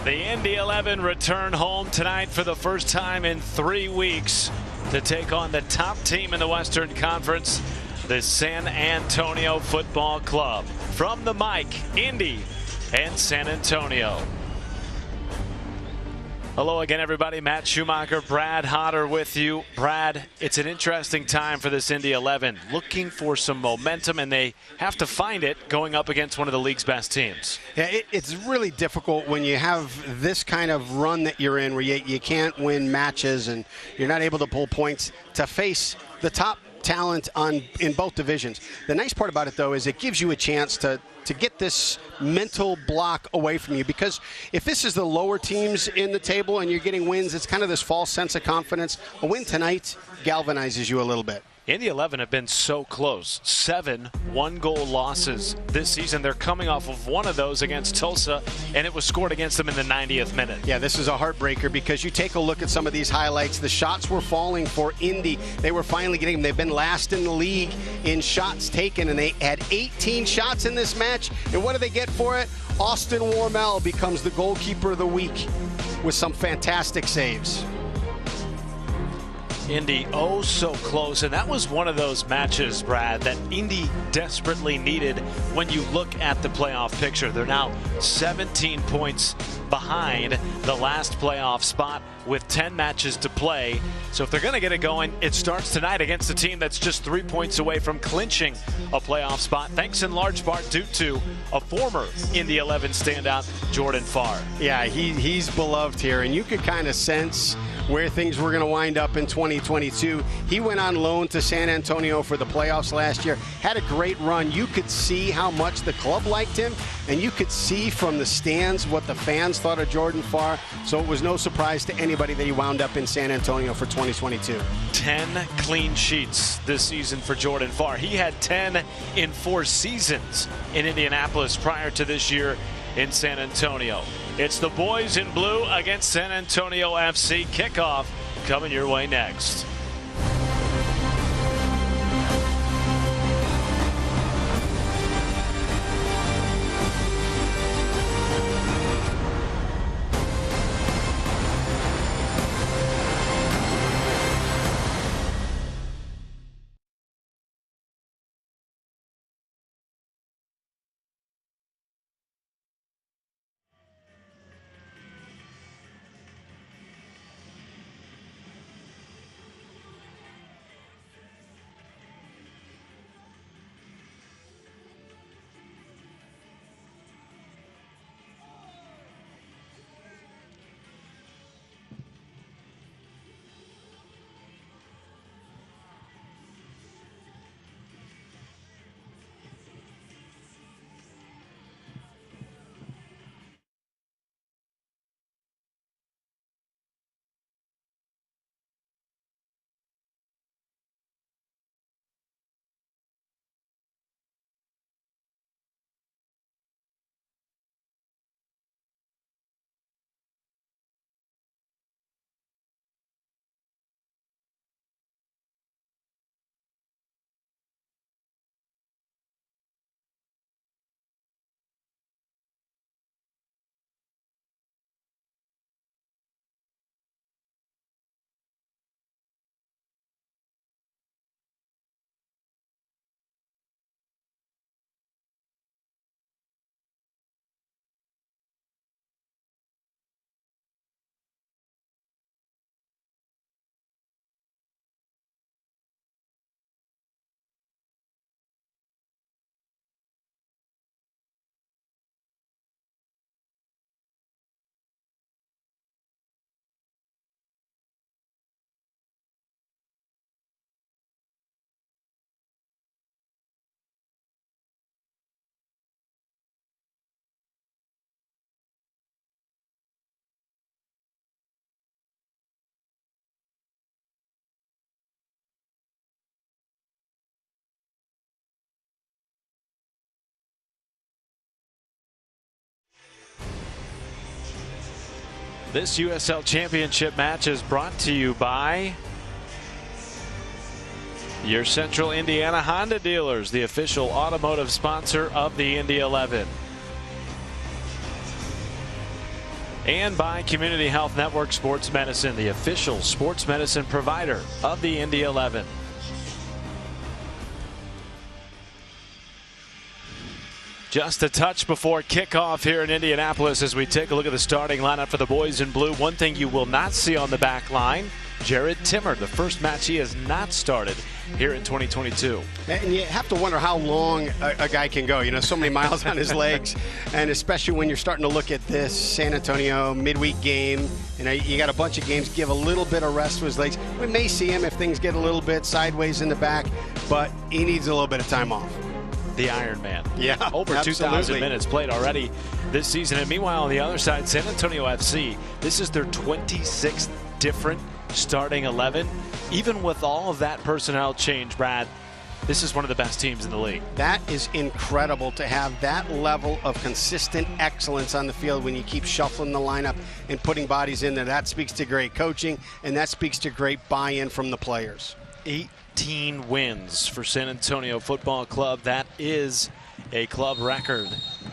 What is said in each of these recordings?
The Indy 11 return home tonight for the first time in 3 weeks to take on the top team in the Western Conference, the San Antonio Football Club. From the mic, Indy and San Antonio. Hello again, everybody. Matt Schumacher, Brad Hodder with you. Brad, it's an interesting time for this Indy 11, looking for some momentum, and they have to find it going up against one of the league's best teams. Yeah, it's really difficult when you have this kind of run that you're in where you can't win matches and you're not able to pull points to face the top talent in both divisions. The nice part about it, though, is it gives you a chance to get this mental block away from you, because if this is the lower teams in the table and you're getting wins, it's kind of this false sense of confidence. A win tonight galvanizes you a little bit. Indy 11 have been so close. 7 one-goal losses this season. They're coming off of one of those against Tulsa, and it was scored against them in the 90th minute. Yeah, this is a heartbreaker because you take a look at some of these highlights. The shots were falling for Indy. They were finally getting them. They've been last in the league in shots taken, and they had 18 shots in this match. And what do they get for it? Austin Warmel becomes the goalkeeper of the week with some fantastic saves. Indy oh so close, and that was one of those matches, Brad, that Indy desperately needed when you look at the playoff picture. They're now 17 points behind the last playoff spot with 10 matches to play. So if they're going to get it going, it starts tonight against a team that's just 3 points away from clinching a playoff spot, thanks in large part due to a former Indy 11 standout, Jordan Farr. Yeah, he's beloved here, and you could kind of sense where things were going to wind up in 2022. He went on loan to San Antonio for the playoffs last year, had a great run. You could see how much the club liked him, and you could see from the stands what the fans thought of Jordan Farr, so it was no surprise to anybody that he wound up in San Antonio for 2022. 10 clean sheets this season for Jordan Farr. He had 10 in 4 seasons in Indianapolis prior to this year in San Antonio. It's the boys in blue against San Antonio FC. Kickoff coming your way next. This USL Championship match is brought to you by your Central Indiana Honda dealers, the official automotive sponsor of the Indy 11. And by Community Health Network Sports Medicine, the official sports medicine provider of the Indy 11. Just a touch before kickoff here in Indianapolis as we take a look at the starting lineup for the boys in blue. One thing you will not see on the back line, Jared Timmer, the first match he has not started here in 2022. And you have to wonder how long a guy can go. You know, so many miles on his legs, and especially when you're starting to look at this San Antonio midweek game. You know, you got a bunch of games, give a little bit of rest to his legs. We may see him if things get a little bit sideways in the back, but he needs a little bit of time off. The Iron Man. Yeah, over 2,000 minutes played already this season. And meanwhile, on the other side, San Antonio FC, this is their 26th different starting 11. Even with all of that personnel change, Brad, this is one of the best teams in the league. That is incredible to have that level of consistent excellence on the field when you keep shuffling the lineup and putting bodies in there. That speaks to great coaching, and that speaks to great buy-in from the players. 18 wins for San Antonio Football Club. That is a club record,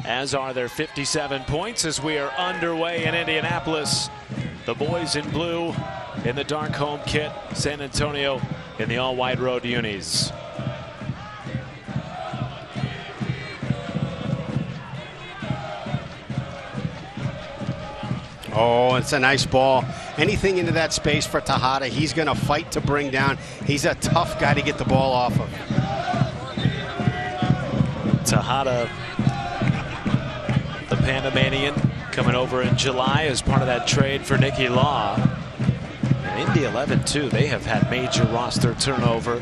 as are their 57 points as we are underway in Indianapolis. The boys in blue in the dark home kit, San Antonio in the all-white road unis. Oh, it's a nice ball. Anything into that space for Tejada, he's going to fight to bring down. He's a tough guy to get the ball off of. Tejada, the Panamanian, coming over in July as part of that trade for Nicky Law. And Indy 11, too, they have had major roster turnover.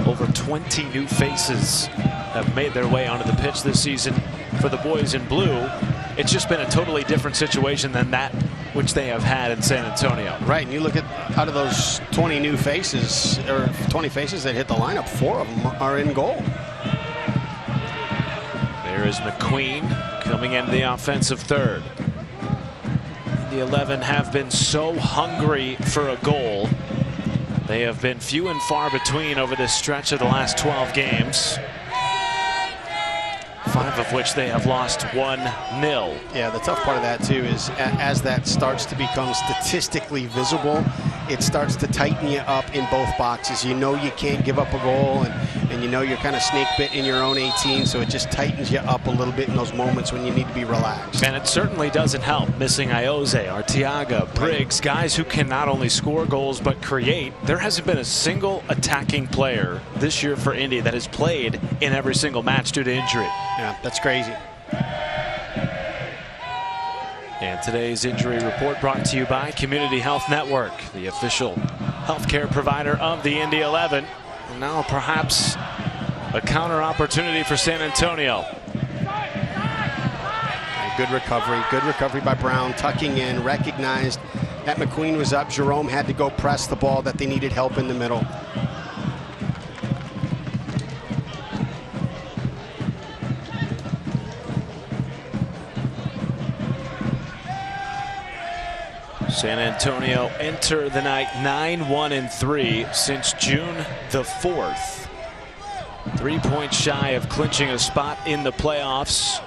Over 20 new faces have made their way onto the pitch this season for the boys in blue. It's just been a totally different situation than that which they have had in San Antonio. Right, and you look at out of those 20 new faces, or 20 faces that hit the lineup, 4 of them are in goal. There is McQueen coming into the offensive third. The 11 have been so hungry for a goal. They have been few and far between over this stretch of the last 12 games. 5 of which they have lost 1-0. Yeah, the tough part of that too is as that starts to become statistically visible, it starts to tighten you up in both boxes. You know you can't give up a goal, and you know you're kind of snake bit in your own 18, so it just tightens you up a little bit in those moments when you need to be relaxed. And it certainly doesn't help missing Ioze, Arteaga, Briggs, guys who can not only score goals but create. There hasn't been a single attacking player this year for Indy that has played in every single match due to injury. Yeah, that's crazy. And today's injury report brought to you by Community Health Network, the official healthcare provider of the Indy 11. And now perhaps a counter opportunity for San Antonio. Good recovery by Brown, tucking in, recognized that McQueen was up. Jerome had to go press the ball, that they needed help in the middle. San Antonio enter the night 9-1-3 since June the 4th. 3 points shy of clinching a spot in the playoffs.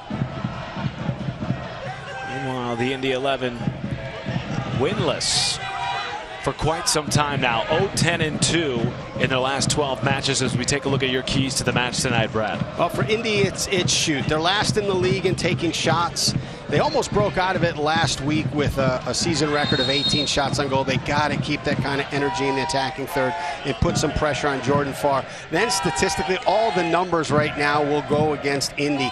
Meanwhile, the Indy 11 winless for quite some time now. 0-10-2 in their last 12 matches as we take a look at your keys to the match tonight, Brad. Well, for Indy, it's shoot. They're last in the league in taking shots. They almost broke out of it last week with a season record of 18 shots on goal. They got to keep that kind of energy in the attacking third and put some pressure on Jordan Farr. Then statistically, all the numbers right now will go against Indy.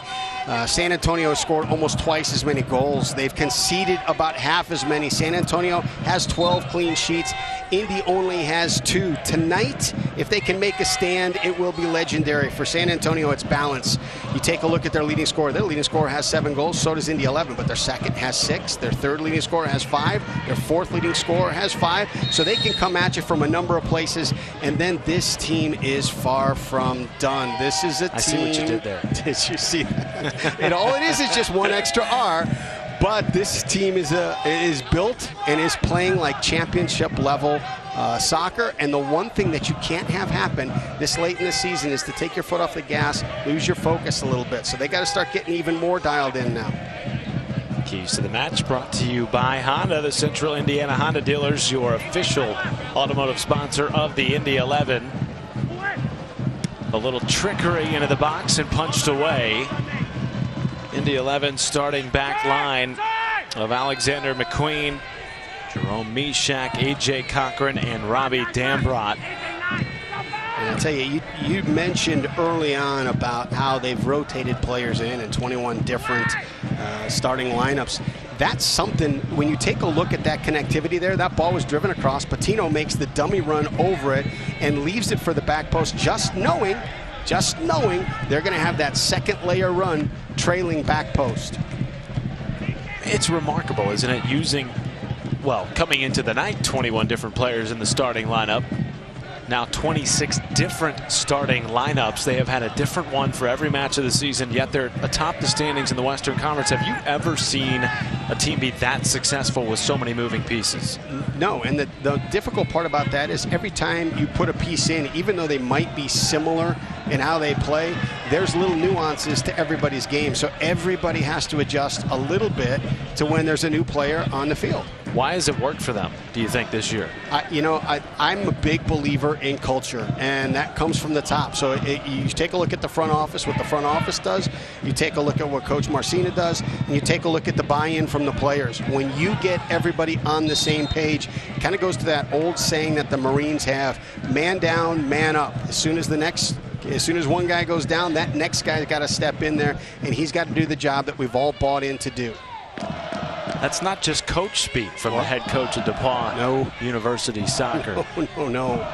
San Antonio has scored almost twice as many goals. They've conceded about half as many. San Antonio has 12 clean sheets. Indy only has 2. Tonight, if they can make a stand, it will be legendary. For San Antonio, it's balance. You take a look at their leading scorer. Their leading scorer has 7 goals, so does Indy 11, but their second has 6. Their third leading scorer has 5. Their fourth leading scorer has 5. So they can come at you from a number of places, and then this team is far from done. This is a team. I see what you did there. Did you see that? And all it is just one extra R. But this team is built and is playing like championship level soccer. And the one thing that you can't have happen this late in the season is to take your foot off the gas, lose your focus a little bit. So they got to start getting even more dialed in now. Keys to the match brought to you by Honda, the Central Indiana Honda dealers, your official automotive sponsor of the Indy 11. A little trickery into the box and punched away. Indy 11 starting back line of Alexander McQueen, Jerome Mishak, AJ Cochran, and Robbie Dambrot. And I'll tell you, you mentioned early on about how they've rotated players in 21 different starting lineups. That's something, when you take a look at that connectivity there, that ball was driven across. Patino makes the dummy run over it and leaves it for the back post, just knowing they're going to have that second layer run trailing back post. It's remarkable, isn't it? Using, well, coming into the night, 21 different players in the starting lineup. Now 26 different starting lineups. They have had a different one for every match of the season, yet they're atop the standings in the Western Conference. Have you ever seen a team be that successful with so many moving pieces? No, and the difficult part about that is every time you put a piece in, even though they might be similar in how they play, there's little nuances to everybody's game. So everybody has to adjust a little bit to when there's a new player on the field. Why has it worked for them, do you think, this year? I'm a big believer in culture, and that comes from the top. So you take a look at the front office, what the front office does. You take a look at what Coach Marcina does, and you take a look at the buy-in from the players. When you get everybody on the same page, it kind of goes to that old saying that the Marines have: man down, man up. As soon as one guy goes down, that next guy's got to step in there, and he's got to do the job that we've all bought in to do. That's not just coach speak from the head coach of DePaul University Soccer. No.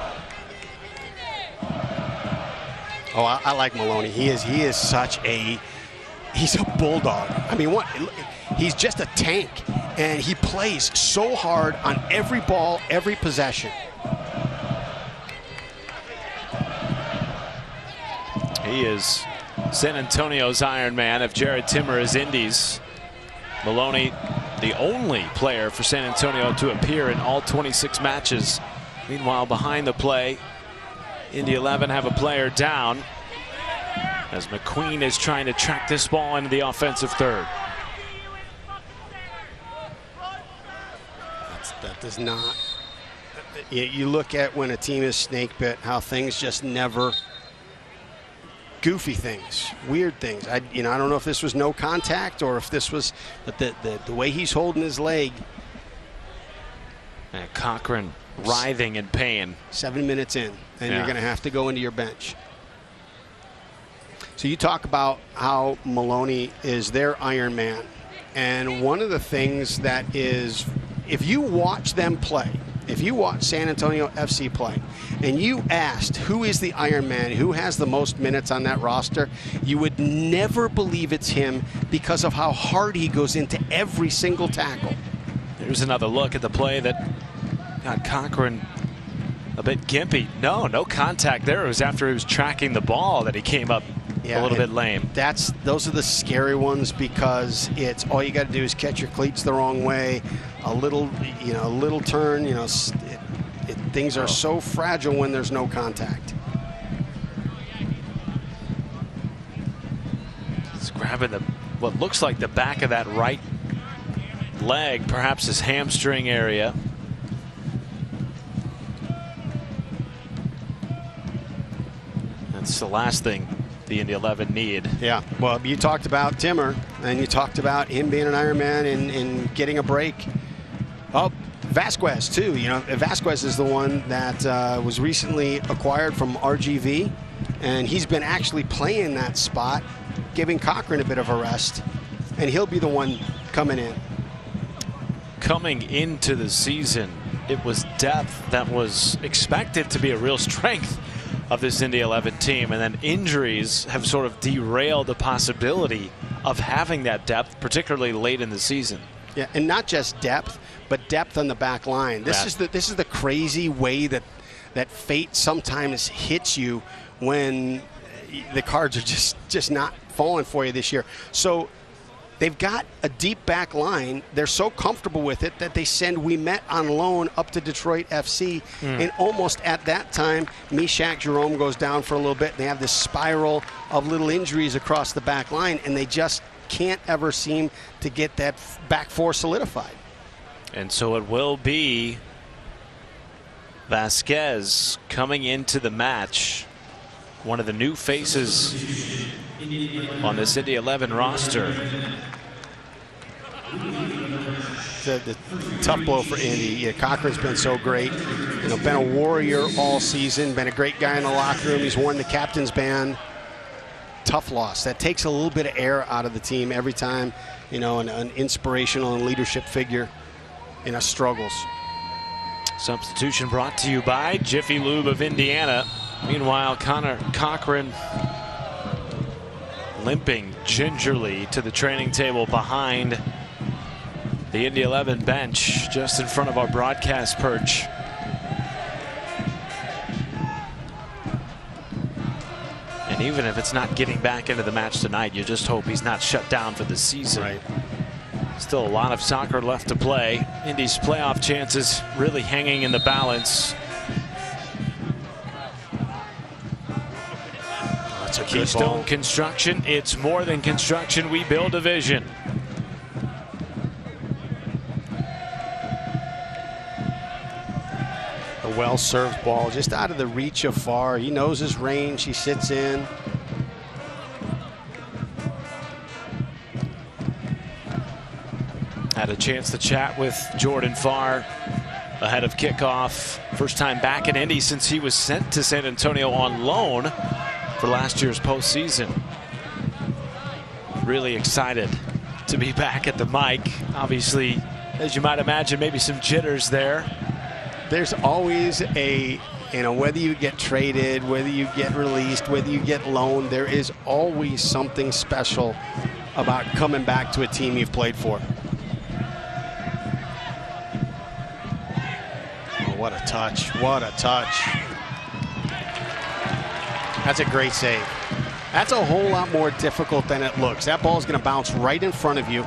Oh, I like Maloney. He is he's a bulldog. I mean, he's just a tank, and he plays so hard on every ball, every possession. He is San Antonio's Iron Man. If Jared Timmer is Indy's, Maloney, the only player for San Antonio to appear in all 26 matches. Meanwhile, behind the play, Indy 11 have a player down as McQueen is trying to track this ball into the offensive third. That does not. You look at when a team is snake bit, how things just never. Goofy things, weird things. I don't know if this was no contact or if this was, but the way he's holding his leg. And Cochran writhing in pain. 7 minutes in, and you're going to have to go into your bench. So you talk about how Maloney is their Iron Man, and one of the things that is, if you watch them play, if you watch San Antonio FC play, and you asked who is the Iron Man, who has the most minutes on that roster, you would never believe it's him because of how hard he goes into every single tackle. There's another look at the play that got Cochran a bit gimpy. No contact there. It was after he was tracking the ball that he came up a little bit lame. Those are the scary ones, because it's all you got to do is catch your cleats the wrong way, a little turn. Things are so fragile when there's no contact. He's grabbing what looks like the back of that right leg, perhaps his hamstring area. That's the last thing the Indy 11 need. Yeah, well, you talked about Timmer, and you talked about him being an Iron Man and getting a break. Oh, Vasquez too. Vasquez is the one that was recently acquired from RGV, and he's been actually playing that spot, giving Cochran a bit of a rest, and he'll be the one coming in. Coming into the season, it was depth that was expected to be a real strength of this Indy 11 team, and then injuries have sort of derailed the possibility of having that depth, particularly late in the season. Yeah, and not just depth, but depth on the back line. This is the crazy way that fate sometimes hits you when the cards are just not falling for you this year. So they've got a deep back line. They're so comfortable with it that they send Ouimet on loan up to Detroit FC. And almost at that time, Meshach Jerome goes down for a little bit. They have this spiral of little injuries across the back line, and they just can't ever seem to get that back four solidified. And so it will be Vasquez coming into the match, one of the new faces on this Indy 11 roster. The tough blow for Indy. Yeah, Cochran's been so great. You know, been a warrior all season, been a great guy in the locker room. He's worn the captain's band. Tough loss. That takes a little bit of air out of the team every time, you know, an inspirational and leadership figure in our struggles. Substitution brought to you by Jiffy Lube of Indiana. Meanwhile, Connor Cochran limping gingerly to the training table behind the Indy 11 bench, just in front of our broadcast perch. And even if it's not getting back into the match tonight, you just hope he's not shut down for the season. Right. Still a lot of soccer left to play. Indy's playoff chances really hanging in the balance. That's a Keystone Construction. It's more than construction. We build a vision. A well-served ball, just out of the reach of Farr. He knows his range. He sits in. Had a chance to chat with Jordan Farr ahead of kickoff. First time back in Indy since he was sent to San Antonio on loan for last year's postseason. Really excited to be back at the mic. Obviously, as you might imagine, maybe some jitters there. There's always a, you know, whether you get traded, whether you get released, whether you get loaned, there is always something special about coming back to a team you've played for. Oh, what a touch. What a touch. That's a great save. That's a whole lot more difficult than it looks. That ball is going to bounce right in front of you.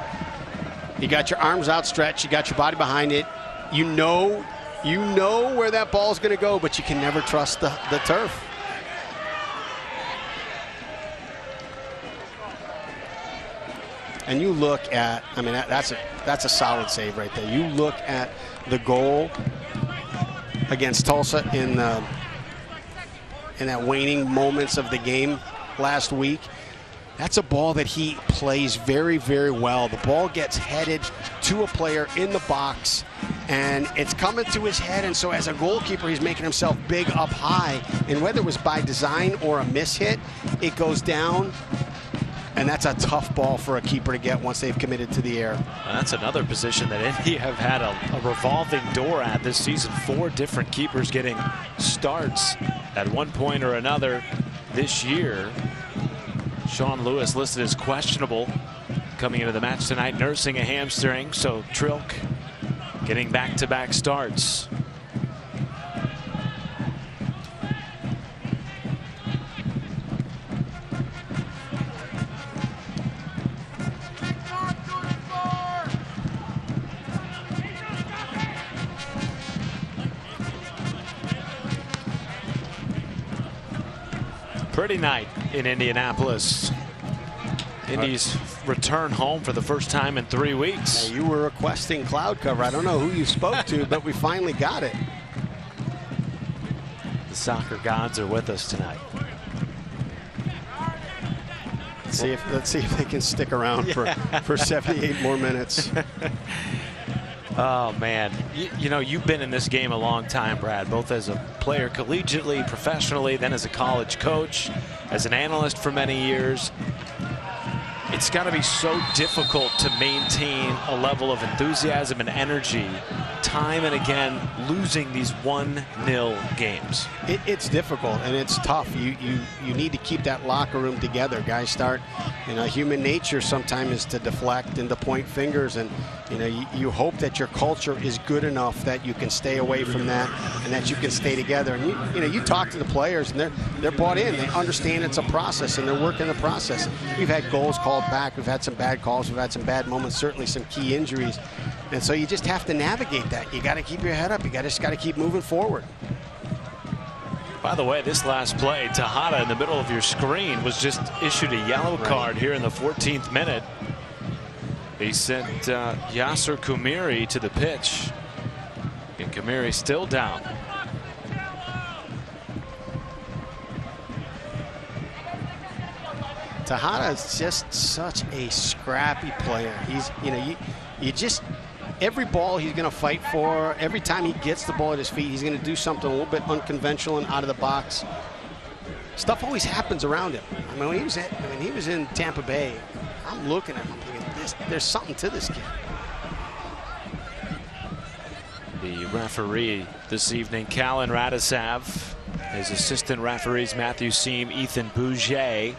You got your arms outstretched. You got your body behind it. You know where that ball is going to go, but you can never trust the turf. And you look at, I mean, that's a solid save right there. You look at the goal against Tulsa in that waning moments of the game last week. That's a ball that he plays very, very well. The ball gets headed to a player in the box, and it's coming to his head, and so as a goalkeeper, he's making himself big up high, and whether it was by design or a mishit, it goes down, and that's a tough ball for a keeper to get once they've committed to the air. Well, that's another position that Indy have had a revolving door at this season. 4 different keepers getting starts at one point or another this year. Sean Lewis listed as questionable coming into the match tonight, nursing a hamstring. So Trilk getting back-to-back starts. Pretty night in Indianapolis. Indy's return home for the first time in 3 weeks. Now, you were requesting cloud cover. I don't know who you spoke to, but we finally got it. The soccer gods are with us tonight. Let's see if they can stick around for 78 more minutes. Oh, man. You know, you've been in this game a long time, Brad, both as a player collegiately, professionally, then as a college coach, as an analyst for many years. It's got to be so difficult to maintain a level of enthusiasm and energy time and again losing these 1-0 games? It's difficult and it's tough. You need to keep that locker room together. Guys start, human nature sometimes is to deflect and to point fingers, and you hope that your culture is good enough that you can stay away from that and that you can stay together. And you talk to the players and they're bought in. They understand it's a process and they're working the process. We've had goals called back. We've had some bad calls. We've had some bad moments, certainly some key injuries. And so you just have to navigate that. You got to keep your head up. You just got to keep moving forward. By the way, this last play, Tejada in the middle of your screen was just issued a yellow card here in the 14th minute. He sent Yasser Kumiri to the pitch. And Kumiri still down. Tejada is just such a scrappy player. He's, you just, every ball he's going to fight for. Every time he gets the ball at his feet, he's going to do something a little bit unconventional and out of the box. Stuff always happens around him. I mean, when he was in Tampa Bay, I'm looking at him, I'm thinking, there's something to this kid. The referee this evening, Callan Radisav. His assistant referees, Matthew Seam, Ethan Bouget.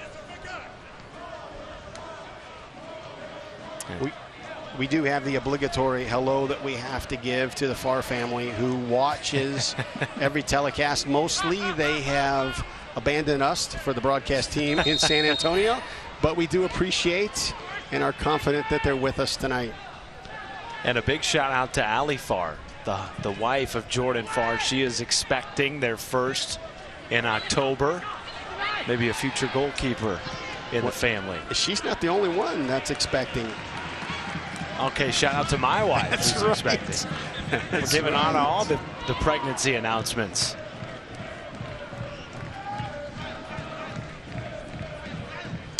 We do have the obligatory hello that we have to give to the Farr family, who watches every telecast. Mostly they have abandoned us for the broadcast team in San Antonio, but we do appreciate and are confident that they're with us tonight. And a big shout out to Ali Farr, the wife of Jordan Farr. She is expecting their first in October, maybe a future goalkeeper in the family. She's not the only one that's expecting. Okay, shout out to my wife. That's who's right. Expecting. We're giving on all the pregnancy announcements.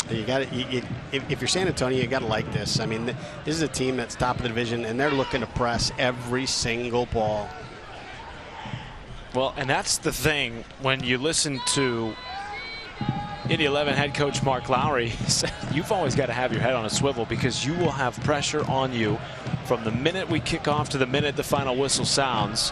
You got it. If you're San Antonio, you got to like this. I mean, this is a team that's top of the division, and they're looking to press every single ball. Well, and that's the thing when you listen to Indy 11 head coach Mark Lowry. You've always got to have your head on a swivel, because you will have pressure on you from the minute we kick off to the minute the final whistle sounds.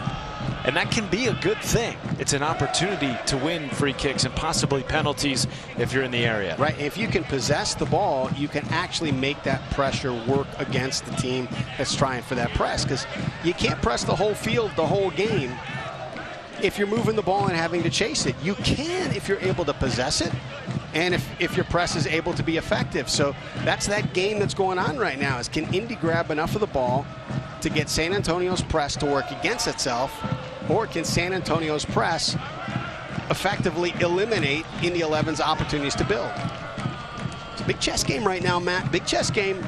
And that can be a good thing. It's an opportunity to win free kicks and possibly penalties if you're in the area. Right. If you can possess the ball, you can actually make that pressure work against the team that's trying for that press, because you can't press the whole field the whole game if you're moving the ball and having to chase it. You can if you're able to possess it, and if your press is able to be effective. So that's that game that's going on right now, is can Indy grab enough of the ball to get San Antonio's press to work against itself, or can San Antonio's press effectively eliminate Indy 11's opportunities to build? It's a big chess game right now, Matt. Big chess game.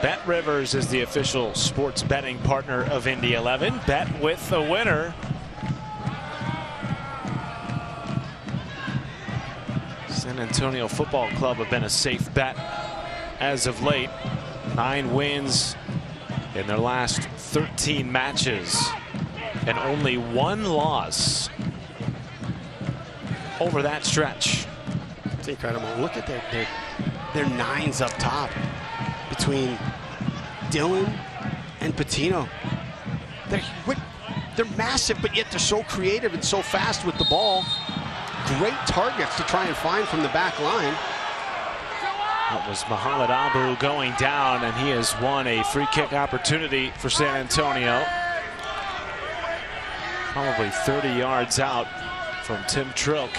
Bet Rivers is the official sports betting partner of Indy 11. Bet with the winner. San Antonio Football Club have been a safe bet as of late. 9 wins in their last 13 matches and only 1 loss over that stretch. It's incredible. Look at their nines up top between Dillon and Patino. They're massive, but yet they're so creative and so fast with the ball. Great targets to try and find from the back line. That was Mohamed Abu going down, and he has won a free kick opportunity for San Antonio. Probably 30 yards out from Tim Trilk.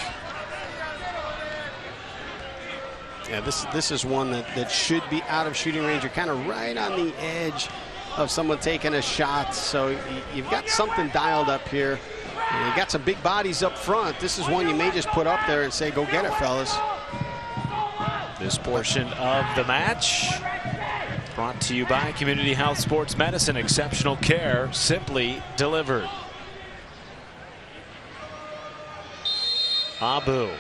Yeah, this is one that should be out of shooting range. You're kind of right on the edge of someone taking a shot, so you've got something dialed up here. And you got some big bodies up front. This is one you may just put up there and say, go get it, fellas. This portion of the match brought to you by Community Health Sports Medicine. Exceptional care simply delivered. Abu.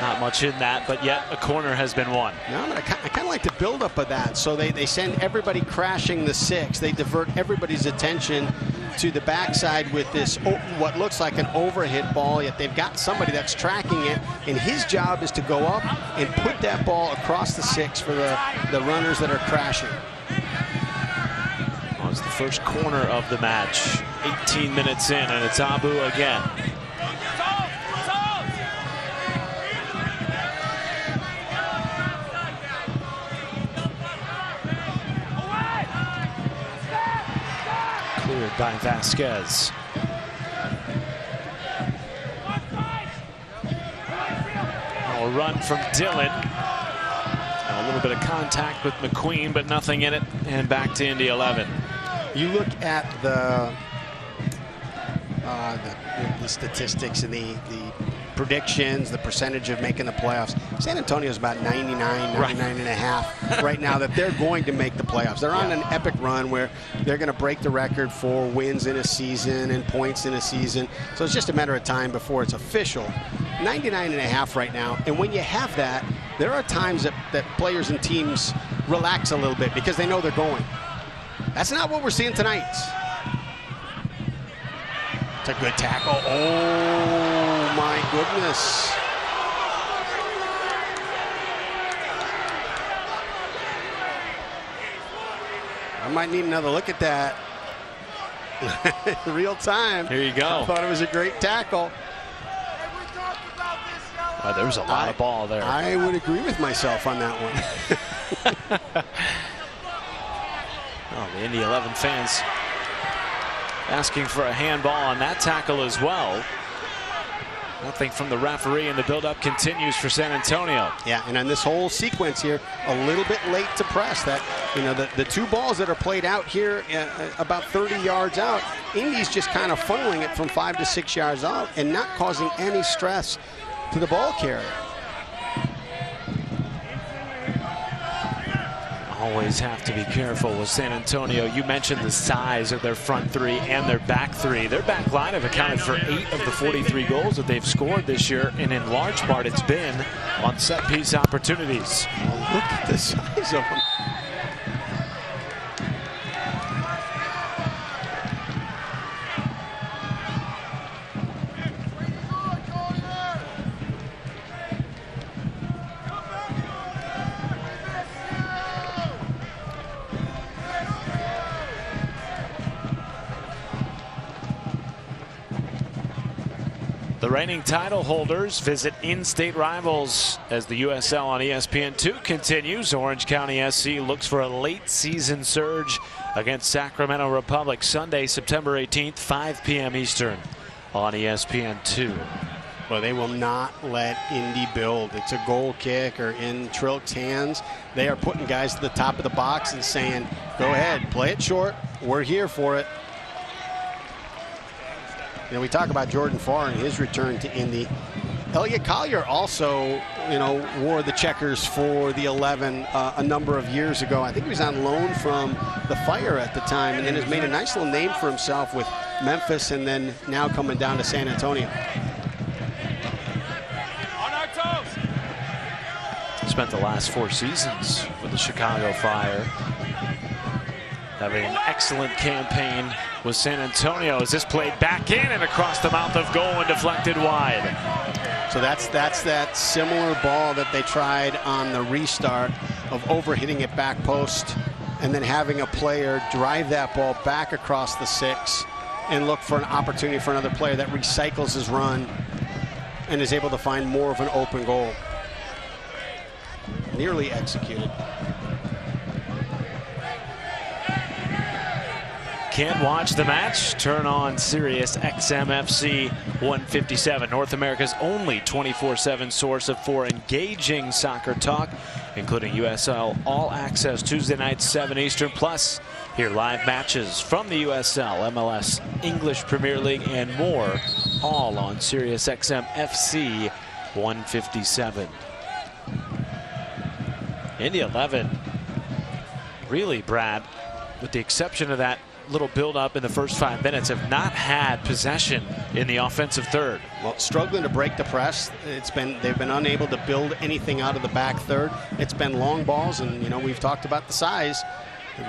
Not much in that, but yet a corner has been won. No, but I kind of like the buildup of that. So they send everybody crashing the 6. They divert everybody's attention to the backside with this, what looks like an overhit ball, yet they've got somebody that's tracking it, and his job is to go up and put that ball across the 6 for the runners that are crashing. Well, it's the first corner of the match. 18 minutes in, and it's Abu again. Cleared by Vasquez. A run from Dillon. And a little bit of contact with McQueen, but nothing in it. And back to Indy 11. You look at the statistics and the predictions, the percentage of making the playoffs. San Antonio's about 99.5 right now that they're going to make the playoffs. They're on an epic run where they're going to break the record for wins in a season and points in a season. So it's just a matter of time before it's official. 99.5 right now. And when you have that, there are times that players and teams relax a little bit because they know they're going. That's not what we're seeing tonight. It's a good tackle. Oh, my goodness. I might need another look at that. Real time. Here you go. I thought it was a great tackle. There was a lot of ball there. I would agree with myself on that one. Oh, the Indy 11 fans asking for a handball on that tackle as well. Nothing from the referee, and the buildup continues for San Antonio. Yeah, and on this whole sequence here, a little bit late to press. That, you know, the two balls that are played out here about 30 yards out, Indy's just kind of funneling it from 5 to 6 yards out and not causing any stress to the ball carrier. Always have to be careful with San Antonio. You mentioned the size of their front three and their back three. Their back line have accounted for 8 of the 43 goals that they've scored this year, and in large part it's been on set-piece opportunities. Well, look at the size of them. The reigning title holders visit in-state rivals as the USL on ESPN2 continues. Orange County SC looks for a late season surge against Sacramento Republic Sunday, September 18th, 5 p.m. Eastern on ESPN2. Well, they will not let Indy build. It's a goal kick or in Trilk's hands. They are putting guys to the top of the box and saying, go ahead, play it short. We're here for it. You know, we talk about Jordan Farr and his return to Indy. Elliot Collier also, you know, wore the checkers for the 11 a number of years ago. I think he was on loan from the Fire at the time, and then has made a nice little name for himself with Memphis, and then now coming down to San Antonio. Spent the last 4 seasons with the Chicago Fire, having an excellent campaign with San Antonio as this played back in and across the mouth of goal and deflected wide. So that's that similar ball that they tried on the restart of overhitting it back post and then having a player drive that ball back across the 6 and look for an opportunity for another player that recycles his run and is able to find more of an open goal. Nearly executed. Can't watch the match? Turn on Sirius XM FC 157, North America's only 24/7 source for engaging soccer talk, including USL All Access Tuesday nights 7 Eastern. Plus, hear live matches from the USL, MLS, English Premier League, and more, all on Sirius XM FC 157. Indy 11, really, Brad, with the exception of that little build-up in the first 5 minutes, have not had possession in the offensive third. Well, struggling to break the press. They've been unable to build anything out of the back third. It's been long balls, and you know, we've talked about the size.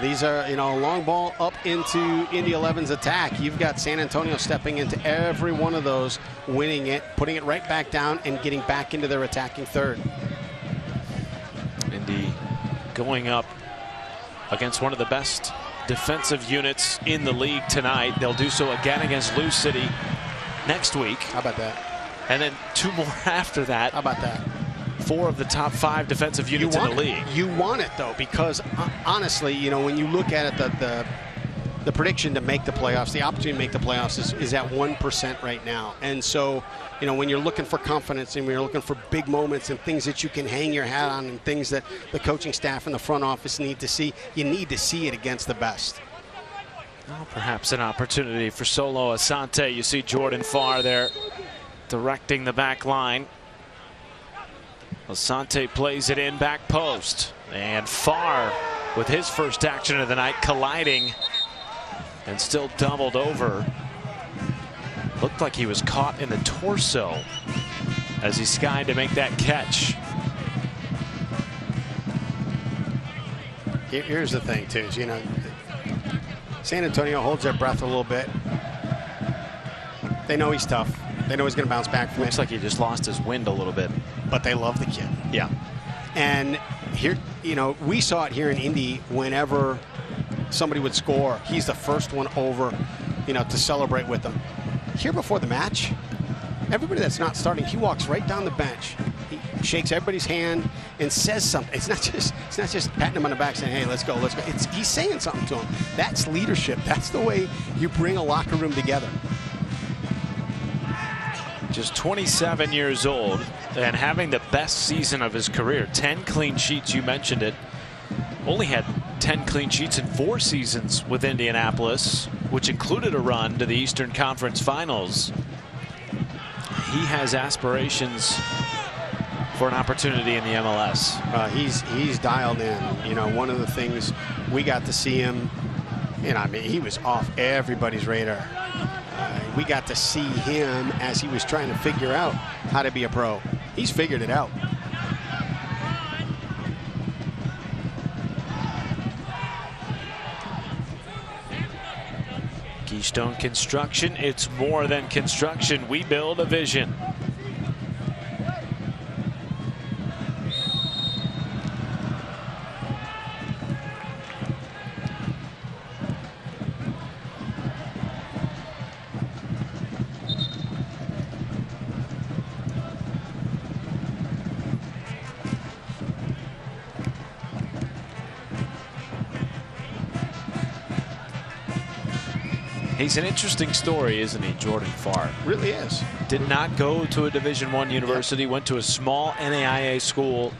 These are, a long ball up into Indy 11's attack. You've got San Antonio stepping into every one of those, winning it, putting it right back down, and getting back into their attacking third. Indy going up against one of the best defensive units in the league tonight. They'll do so again against Lou City next week. How about that? And then 2 more after that. How about that? 4 of the top 5 defensive units in the league. You want it, though, because honestly, when you look at it, the prediction to make the playoffs, the opportunity to make the playoffs is at 1% right now. And so, when you're looking for confidence and when you're looking for big moments and things that you can hang your hat on and things that the coaching staff and the front office need to see, you need to see it against the best. Well, perhaps an opportunity for Solo Asante. You see Jordan Farr there directing the back line. Asante plays it in back post, and Farr with his first action of the night, colliding and still doubled over. Looked like he was caught in the torso as he skied to make that catch. Here's the thing, too, is, San Antonio holds their breath a little bit. They know he's tough. They know he's going to bounce back from it. Looks like he just lost his wind a little bit. But they love the kid. Yeah. And here, we saw it here in Indy whenever somebody would score. He's the first one over, to celebrate with them. Here before the match, everybody that's not starting, he walks right down the bench. He shakes everybody's hand and says something. It's not just patting him on the back saying, "Hey, let's go, let's go." He's saying something to him. That's leadership. That's the way you bring a locker room together. Just 27 years old and having the best season of his career. 10 clean sheets, you mentioned it. Only had 10 clean sheets in 4 seasons with Indianapolis, which included a run to the Eastern Conference Finals. He has aspirations for an opportunity in the MLS. He's dialed in. One of the things we got to see him, he was off everybody's radar. We got to see him as he was trying to figure out how to be a pro. He's figured it out. Keystone Construction, it's more than construction. We build a vision. He's an interesting story, isn't he, Jordan Farr? Really is. Did not go to a Division I university, went to a small NAIA school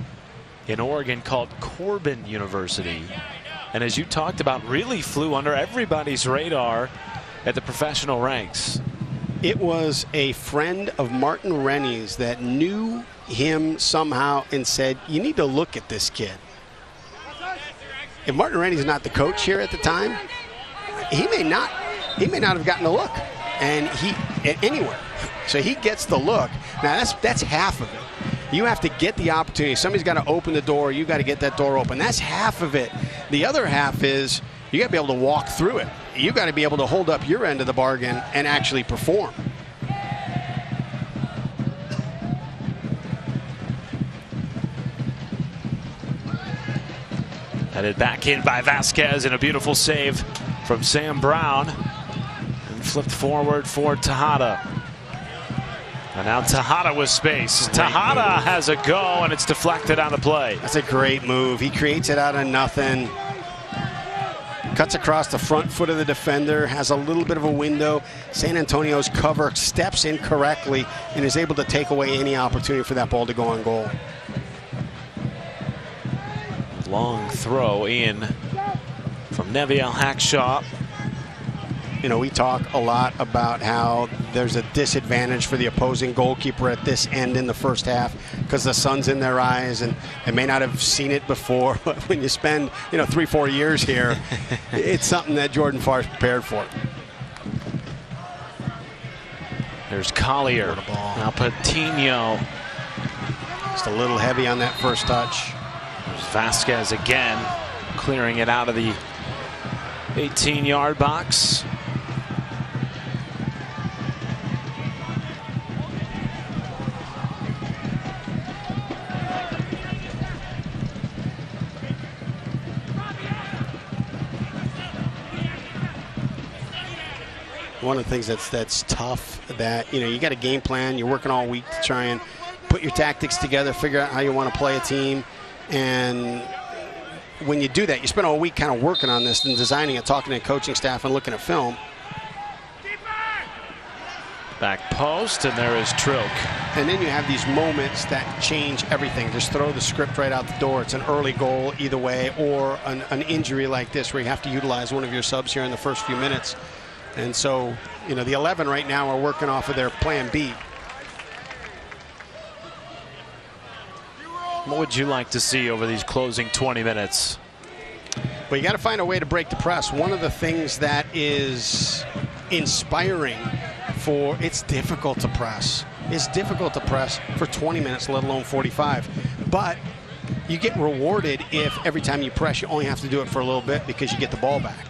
in Oregon called Corbin University. And as you talked about, really flew under everybody's radar at the professional ranks. It was a friend of Martin Rennie's that knew him somehow and said, "You need to look at this kid." If Martin Rennie's not the coach here at the time, he may not have gotten a look, and anywhere. So he gets the look. Now that's half of it. You have to get the opportunity. Somebody's got to open the door. You got to get that door open. That's half of it. The other half is you got to be able to walk through it. You got to be able to hold up your end of the bargain and actually perform. Headed back in by Vasquez, and a beautiful save from Sam Brown. Flipped forward for Tejada. And now Tejada with space. Tejada has a go, and it's deflected out of play. That's a great move. He creates it out of nothing. Cuts across the front foot of the defender, has a little bit of a window. San Antonio's cover steps in correctly and is able to take away any opportunity for that ball to go on goal. Long throw in from Neviel Hackshaw. We talk a lot about how there's a disadvantage for the opposing goalkeeper at this end in the first half because the sun's in their eyes and they may not have seen it before. But when you spend, 3-4 years here, it's something that Jordan Farr's prepared for. There's Collier. Now Patino. Just a little heavy on that first touch. There's Vasquez again, clearing it out of the 18-yard box. One of the things that's tough, that you got a game plan, you're working all week to try and put your tactics together, figure out how you want to play a team, and when you do that, you spend all week kind of working on this and designing it, talking to coaching staff and looking at film. Back post, and there is Trilk. And then you have these moments that change everything. Just throw the script right out the door. It's an early goal either way, or an injury like this where you have to utilize one of your subs here in the first few minutes. And so, the 11 right now are working off of their plan B. What would you like to see over these closing 20 minutes? Well, you got to find a way to break the press. One of the things that is inspiring it's difficult to press. It's difficult to press for 20 minutes, let alone 45. But you get rewarded if every time you press, you only have to do it for a little bit because you get the ball back.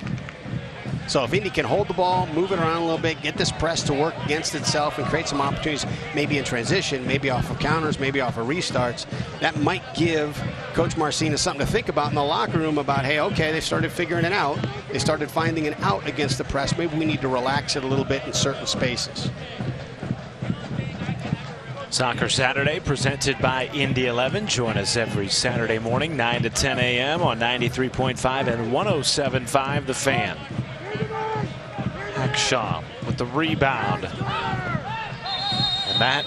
So if Indy can hold the ball, move it around a little bit, get this press to work against itself and create some opportunities, maybe in transition, maybe off of counters, maybe off of restarts, that might give Coach Marcinus something to think about in the locker room about, hey, okay, they started figuring it out. They started finding an out against the press. Maybe we need to relax it a little bit in certain spaces. Soccer Saturday presented by Indy 11. Join us every Saturday morning, 9 to 10 a.m. on 93.5 and 107.5 The Fan. Shaw with the rebound, and that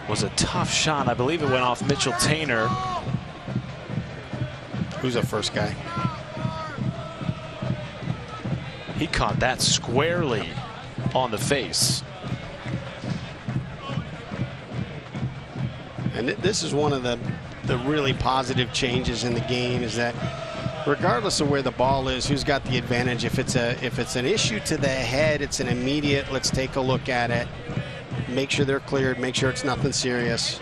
was a tough shot. I believe it went off Mitchell Tainer. Who's the first guy? He caught that squarely on the face. And this is one of the really positive changes in the game, is that regardless of where the ball is, who's got the advantage. If it's an issue to the head, it's an immediate, let's take a look at it, make sure they're cleared, make sure it's nothing serious.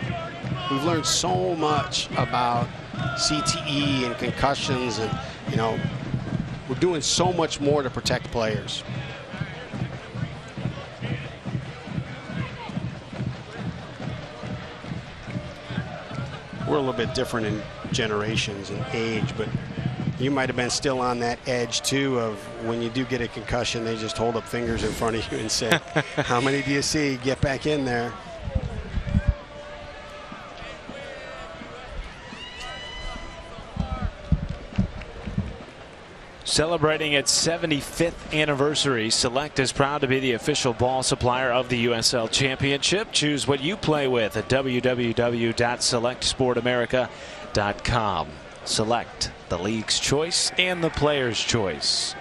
We've learned so much about CTE and concussions, and we're doing so much more to protect players. We're a little bit different in generations and age, but you might have been still on that edge, too, of when you do get a concussion, they just hold up fingers in front of you and say, how many do you see? Get back in there. Celebrating its 75th anniversary, Select is proud to be the official ball supplier of the USL Championship. Choose what you play with at www.selectsportamerica.com. Select, the league's choice and the player's choice.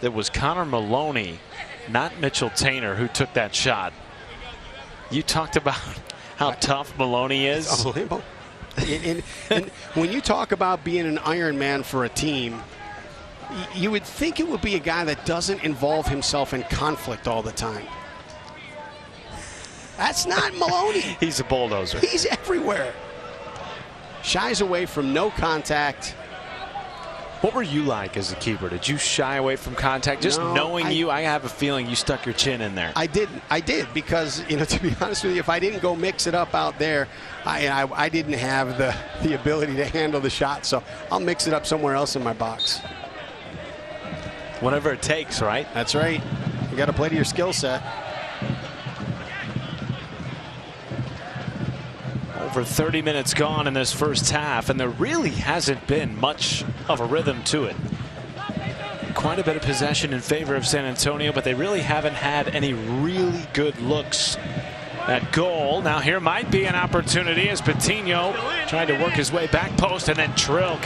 It was Connor Maloney, not Mitchell Tainer, who took that shot. You talked about how tough Maloney is. Unbelievable. and when you talk about being an Iron Man for a team, you would think it would be a guy that doesn't involve himself in conflict all the time. That's not Maloney. He's a bulldozer. He's everywhere. Shies away from no contact. What were you like as a keeper? Did you shy away from contact? Just knowing you, I have a feeling you stuck your chin in there. I did because, to be honest with you, if I didn't go mix it up out there, I didn't have the ability to handle the shot. So I'll mix it up somewhere else in my box. Whatever it takes, right? That's right. You got to play to your skill set. Over 30 minutes gone in this first half, and there really hasn't been much of a rhythm to it. Quite a bit of possession in favor of San Antonio, but they really haven't had any really good looks at goal. Now here might be an opportunity as Patino tried to work his way back post, and then Trilk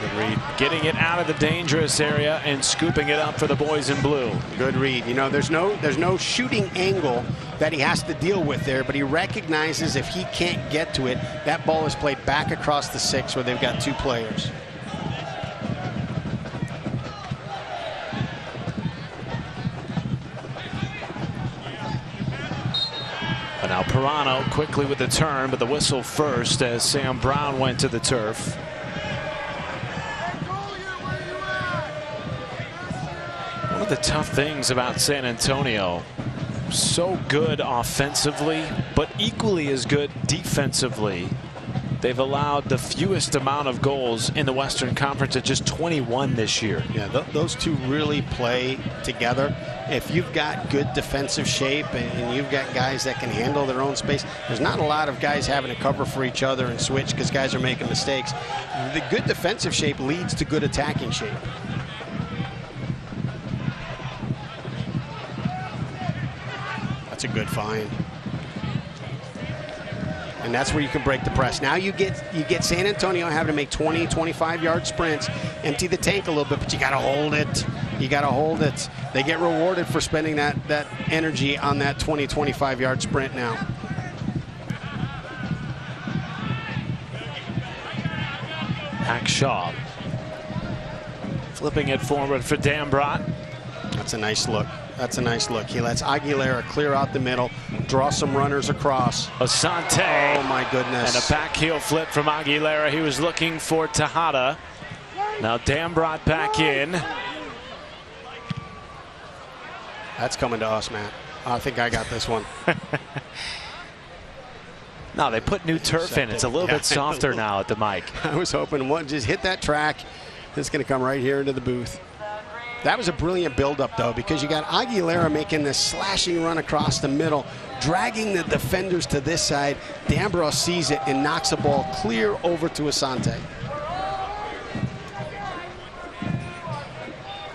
Good read. Getting it out of the dangerous area and scooping it up for the boys in blue. Good read. You know, there's no shooting angle that he has to deal with there, but he recognizes if he can't get to it, that ball is played back across the 6 where they've got 2 players. But now Pirano quickly with the turn, but the whistle first as Sam Brown went to the turf. One of the tough things about San Antonio, so good offensively, but equally as good defensively. They've allowed the fewest amount of goals in the Western Conference at just 21 this year. Yeah, those two really play together. If you've got good defensive shape and you've got guys that can handle their own space, there's not a lot of guys having to cover for each other and switch because guys are making mistakes. The good defensive shape leads to good attacking shape. That's a good find. And that's where you can break the press. Now you get San Antonio having to make 20, 25-yard sprints, empty the tank a little bit, but you got to hold it. You got to hold it. They get rewarded for spending that energy on that 20, 25-yard sprint now. Hackshaw flipping it forward for Dambrot. That's a nice look. That's a nice look. He lets Aguilera clear out the middle, draw some runners across. Asante. Oh, my goodness. And a back heel flip from Aguilera. He was looking for Tejada. Now Dambrot back in. That's coming to us, Matt. I think I got this one. No, they put new turf in. It's a little bit softer now at the mic. I was hoping one just hit that track. It's going to come right here into the booth. That was a brilliant buildup, though, because you got Aguilera making this slashing run across the middle, dragging the defenders to this side. Dambrot sees it and knocks the ball clear over to Asante.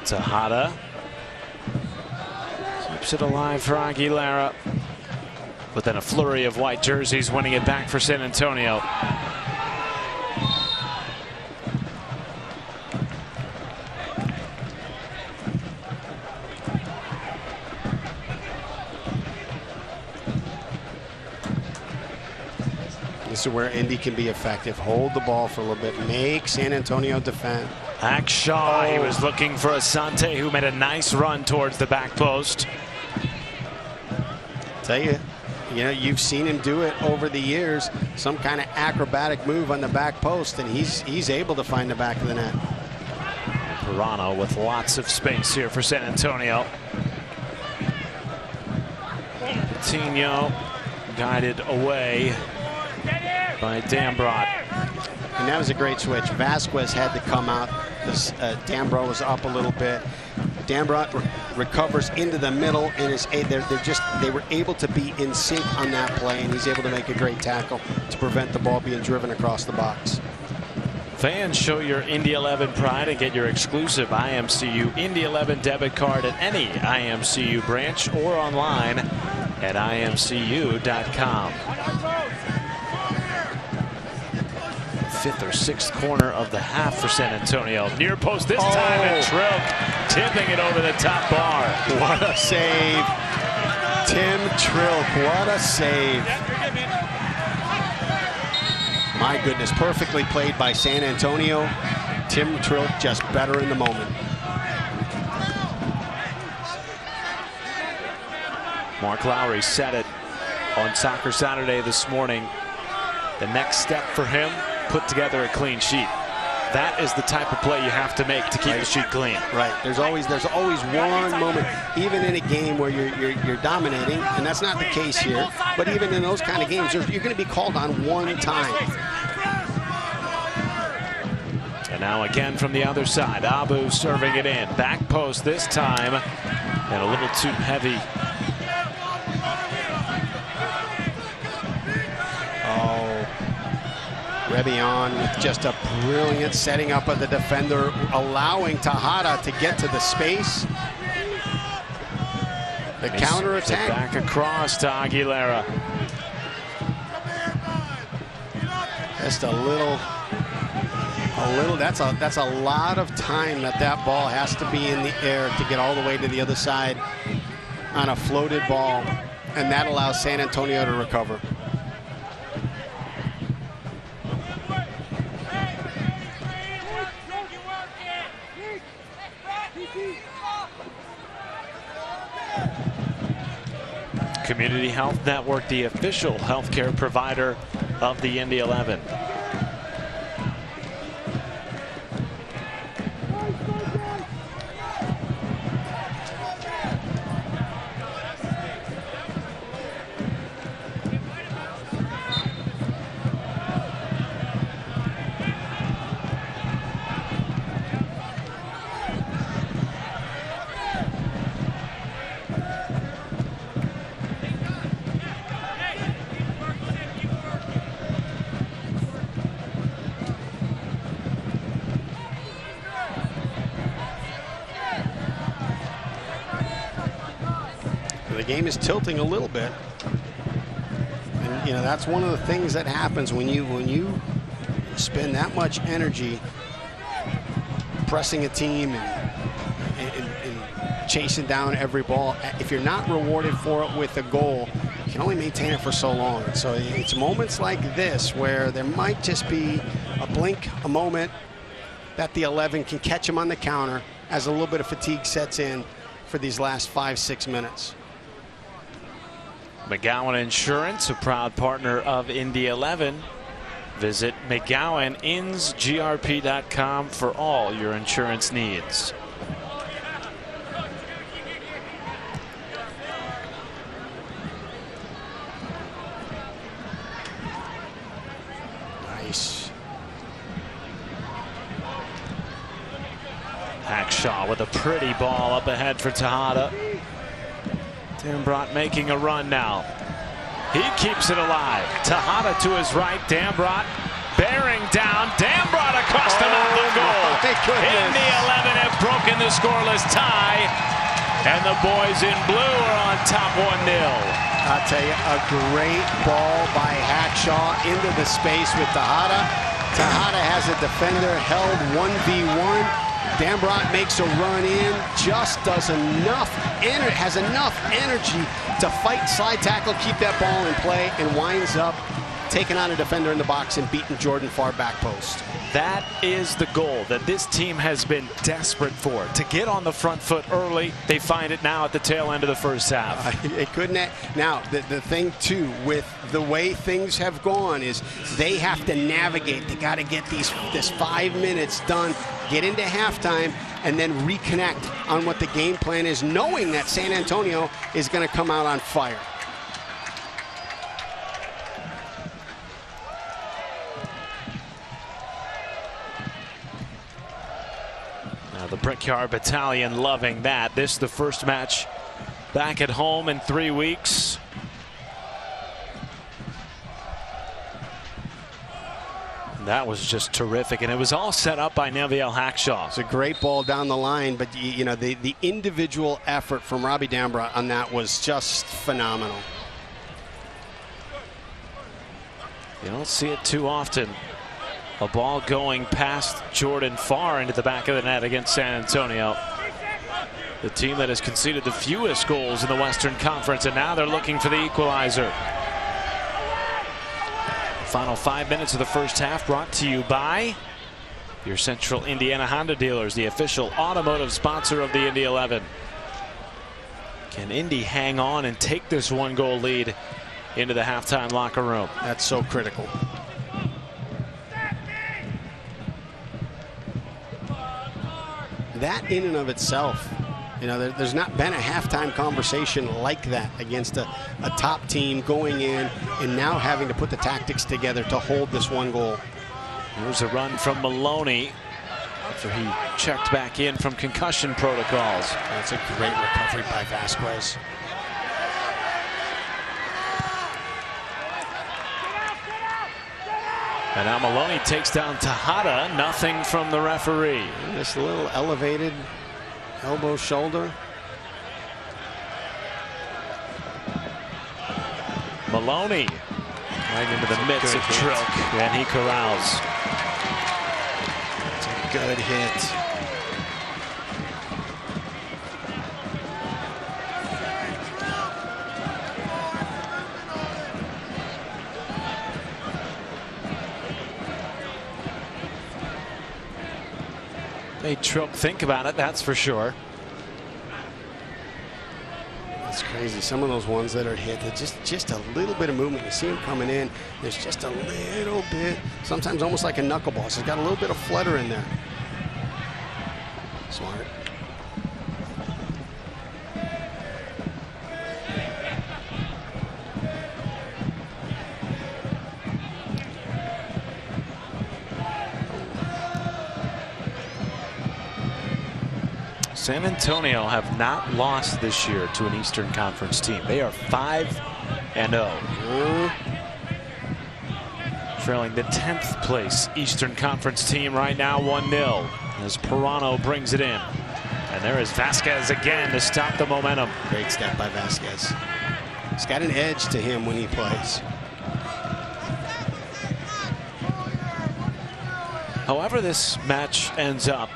Tejada keeps it alive for Aguilera. But then a flurry of white jerseys winning it back for San Antonio. This is where Indy can be effective. Hold the ball for a little bit. Make San Antonio defend. Hackshaw, he was looking for Asante, who made a nice run towards the back post. Tell you, you've seen him do it over the years. Some kind of acrobatic move on the back post, and he's able to find the back of the net. Pirano with lots of space here for San Antonio. Coutinho guided away by Dambrot. And that was a great switch. Vasquez had to come out because Dambrot was up a little bit. Dambrot recovers into the middle and they were able to be in sync on that play, and he's able to make a great tackle to prevent the ball being driven across the box. Fans, show your Indy 11 pride and get your exclusive IMCU Indy 11 debit card at any IMCU branch or online at imcu.com. 5th or 6th corner of the half for San Antonio. Near post this time, and Trilk tipping it over the top bar. What a save. Tim Trilk, what a save. My goodness, perfectly played by San Antonio. Tim Trilk just better in the moment. Mark Lowry said it on Soccer Saturday this morning. The next step for him, put together a clean sheet. That is the type of play you have to make to keep the sheet clean. Right. There's always one moment, even in a game where you're dominating, and that's not the case here. But even in those kind of games, you're going to be called on one time. And now again from the other side, Abu serving it in. Back post this time, and a little too heavy. Rebion with just a brilliant setting up of the defender, allowing Tejada to get to the space. The counterattack. Back across to Aguilera. Just a little That's a lot of time that ball has to be in the air to get all the way to the other side on a floated ball, and that allows San Antonio to recover. Community Health Network, the official healthcare provider of the Indy 11. The game is tilting a little bit, and you know that's one of the things that happens when you spend that much energy pressing a team and chasing down every ball. If you're not rewarded for it with a goal, you can only maintain it for so long. So it's moments like this where there might just be a blink, a moment that the 11 can catch them on the counter as a little bit of fatigue sets in for these last 5-6 minutes. McGowan Insurance, a proud partner of Indy 11. Visit McGowanInsGRP.com for all your insurance needs. Nice. Hackshaw with a pretty ball up ahead for Tejada. Dambrot making a run now. He keeps it alive. Tejada to his right. Dambrot bearing down. Dambrot across the mouth of goal. Indy 11 have broken the scoreless tie, and the boys in blue are on top 1-0. I'll tell you, a great ball by Hackshaw into the space with Tejada. Tejada has a defender held 1v1. Dambrot makes a run in, just has enough energy to fight, slide tackle, keep that ball in play, and winds up taking on a defender in the box and beating Jordan far back post. That is the goal that this team has been desperate for, to get on the front foot early. They find it now at the tail end of the first half. It couldn't. Now, the thing, too, with the way things have gone is they have to navigate. They got to get this 5 minutes done, get into halftime, and then reconnect on what the game plan is, knowing that San Antonio is going to come out on fire. The Brickyard Battalion loving that. This is the first match back at home in 3 weeks. That was just terrific, and it was all set up by Neviel Hackshaw. It's a great ball down the line, but you know the individual effort from Robbie Dambrot on that was just phenomenal. You don't see it too often. A ball going past Jordan far into the back of the net against San Antonio. The team that has conceded the fewest goals in the Western Conference, and now they're looking for the equalizer. Final 5 minutes of the first half brought to you by your Central Indiana Honda dealers, the official automotive sponsor of the Indy 11. Can Indy hang on and take this 1-goal lead into the halftime locker room? That's so critical. That in and of itself, you know, there's not been a halftime conversation like that against a top team going in and now having to put the tactics together to hold this 1 goal. There's a run from Maloney after he checked back in from concussion protocols. That's a great recovery by Vasquez. And now Maloney takes down Tejada. Nothing from the referee. This little elevated elbow shoulder. Maloney right into the midst of Trilk, and he corrals. Good hit. Made Troke think about it, that's for sure. That's crazy. Some of those ones that are hit, they're just a little bit of movement. You see him coming in. There's just a little bit, sometimes almost like a knuckleball. So it's got a little bit of flutter in there. Smart. San Antonio have not lost this year to an Eastern Conference team. They are 5-0. Trailing the 10th place Eastern Conference team right now 1-0 as Pirano brings it in. And there is Vasquez again to stop the momentum. Great step by Vasquez. He's got an edge to him when he plays. However this match ends up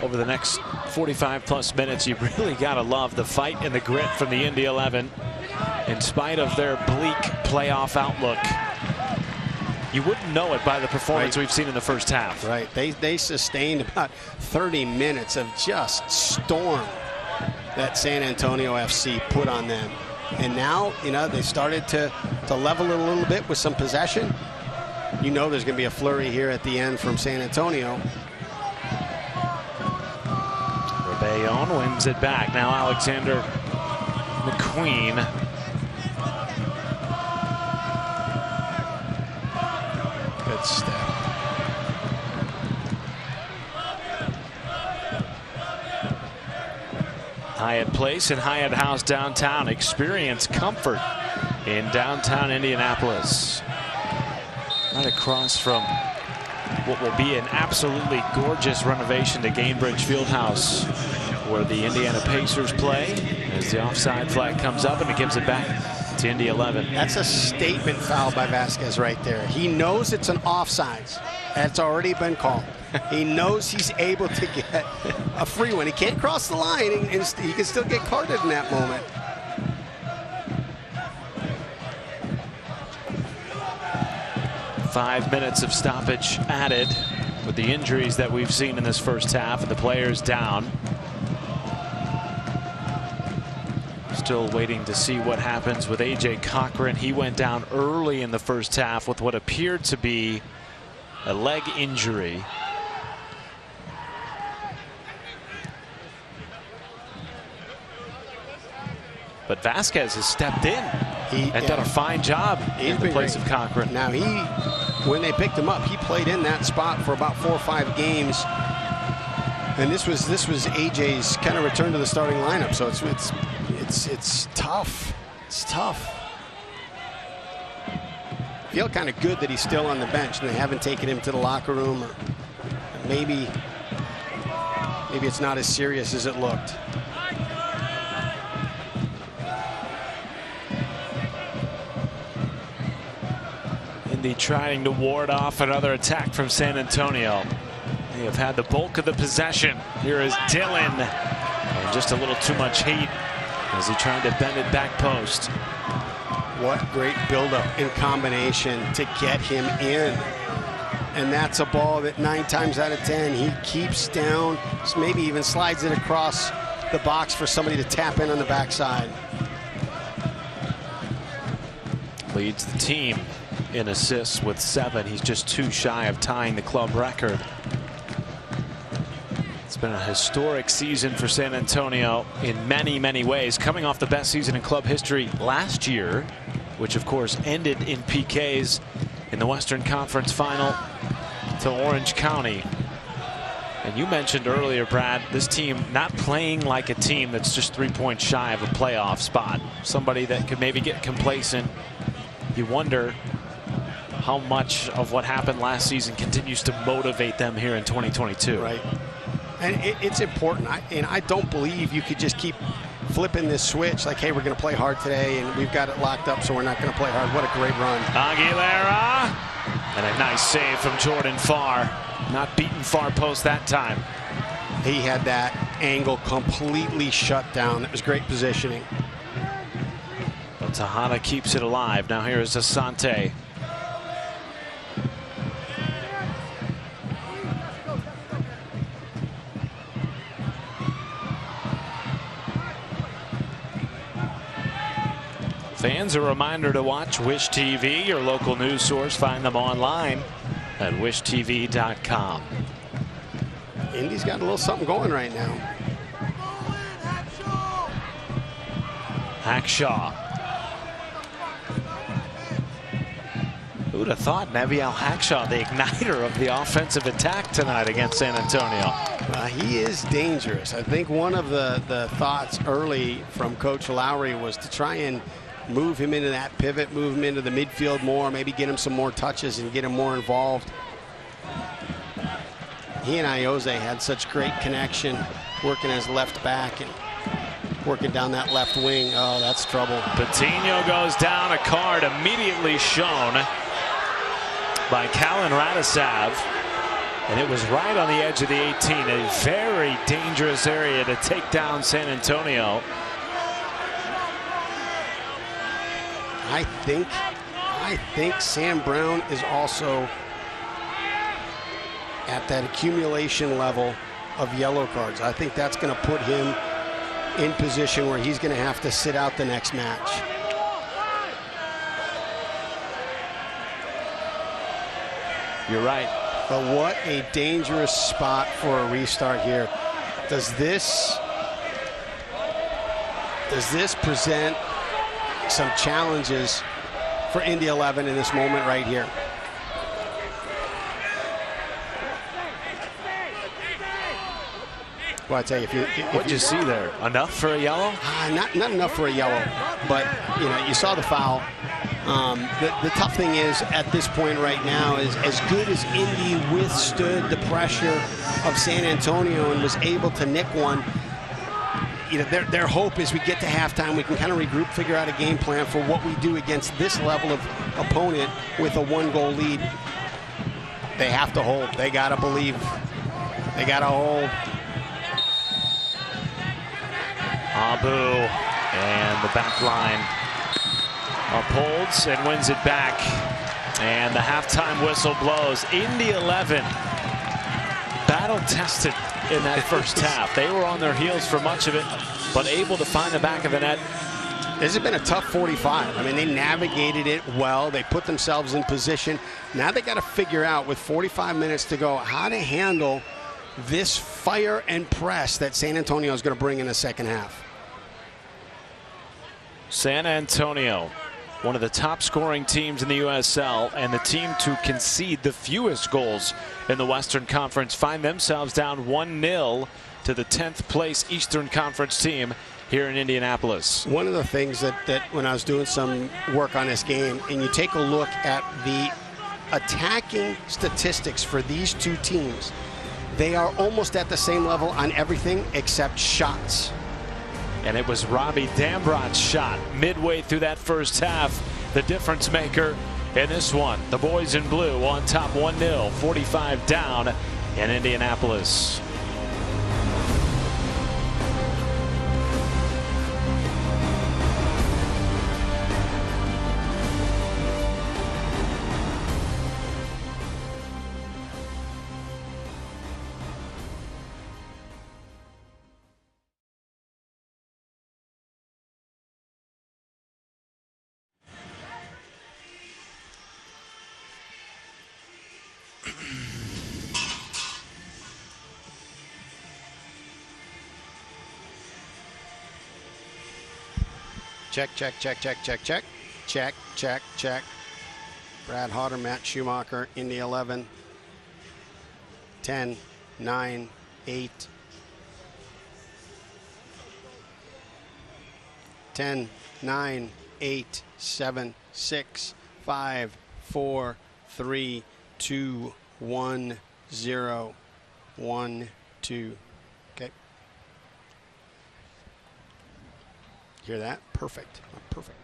over the next 45+ minutes, you really got to love the fight and the grit from the Indy 11. In spite of their bleak playoff outlook, you wouldn't know it by the performance we've seen in the first half. Right. They sustained about 30 minutes of just storm that San Antonio FC put on them. And now, you know, they started to level it a little bit with some possession. You know there's going to be a flurry here at the end from San Antonio. Bayonne wins it back. Now Alexander McQueen. Good step. Hyatt Place and Hyatt House downtown. Experience comfort in downtown Indianapolis. Right across from what will be an absolutely gorgeous renovation to Gainbridge Fieldhouse, where the Indiana Pacers play, as the offside flag comes up and it gives it back to Indy 11. That's a statement foul by Vasquez right there. He knows it's an offsides. That's already been called. He knows he's able to get a free one. He can't cross the line, and he can still get carded in that moment. Five minutes of stoppage added with the injuries that we've seen in this first half and the players down. Still waiting to see what happens with A.J. Cochran. He went down early in the first half with what appeared to be a leg injury. But Vasquez has stepped in and done a fine job in the place of Cochran. Now when they picked him up, he played in that spot for about 4 or 5 games, and this was AJ's kind of return to the starting lineup. So it's tough. It's tough. I feel kind of good that he's still on the bench and they haven't taken him to the locker room, or maybe it's not as serious as it looked. Trying to ward off another attack from San Antonio. They have had the bulk of the possession. Here is Dillon, and just a little too much heat as he tried to bend it back post. What great buildup and combination to get him in. And that's a ball that 9 times out of 10 he keeps down, maybe even slides it across the box for somebody to tap in on the backside. Leads the team in assists with 7. He's just 2 shy of tying the club record. It's been a historic season for San Antonio in many, many ways, coming off the best season in club history last year, which of course ended in PKs in the Western Conference Final to Orange County. And you mentioned earlier, Brad, this team not playing like a team that's just 3 points shy of a playoff spot. Somebody that could maybe get complacent. You wonder how much of what happened last season continues to motivate them here in 2022. Right. And it's important. I don't believe you could just keep flipping this switch like, hey, we're going to play hard today and we've got it locked up, so we're not going to play hard. What a great run. Aguilera And a nice save from Jordan Farr. Not beaten far post that time. He had that angle completely shut down. That was great positioning. But Tejada keeps it alive. Now here is Asante. Fans, a reminder to watch Wish TV, your local news source. Find them online at wishtv.com. Indy's got a little something going right now. Hackshaw. Who would have thought Neviel Hackshaw, the igniter of the offensive attack tonight against San Antonio? He is dangerous. I think one of the thoughts early from Coach Lowry was to try and move him into that pivot, move him into the midfield more, maybe get him some more touches and get him more involved. He and Iose had such great connection, working as left back and working down that left wing. Oh, that's trouble. Patino goes down. A card immediately shown by Callan Radisav. And it was right on the edge of the 18. A very dangerous area to take down San Antonio. I think Sam Brown is also at that accumulation level of yellow cards. I think that's going to put him in position where he's going to have to sit out the next match. You're right. But what a dangerous spot for a restart here. Does this present some challenges for Indy 11 in this moment right here? Well, I tell you, what'd you see there? Enough for a yellow? Not enough for a yellow, but you saw the foul. The tough thing is at this point right now is as good as Indy withstood the pressure of San Antonio and was able to nick one. Their hope is we get to halftime, we can kind of regroup, figure out a game plan for what we do against this level of opponent with a one-goal lead. They have to hold. They got to believe. They got to hold. Abu and the back line upholds and wins it back. And the halftime whistle blows. Indy 11 battle tested in that first half. They were on their heels for much of it, but able to find the back of the net. This has been a tough 45. I mean, they navigated it well. They put themselves in position. Now they got to figure out with 45 minutes to go how to handle this fire and press that San Antonio is going to bring in the second half. San Antonio, one of the top scoring teams in the USL and the team to concede the fewest goals in the Western Conference, find themselves down 1-0 to the 10th place Eastern Conference team here in Indianapolis. One of the things that when I was doing some work on this game, and you take a look at the attacking statistics for these two teams, they are almost at the same level on everything except shots. And it was Robbie Dambrot's shot midway through that first half, the difference maker in this one. The boys in blue on top 1-0, 45 down in Indianapolis. Check, check, check, check, check, check. Check, check, check. Brad Hodder, Matt Schumacher, Indy 11. 10, 9, 8. 10, 9, 8, 7, 6, 5, 4, 3, 2, 1, 0, 1, 2. Okay. Hear that? Perfect. Perfect.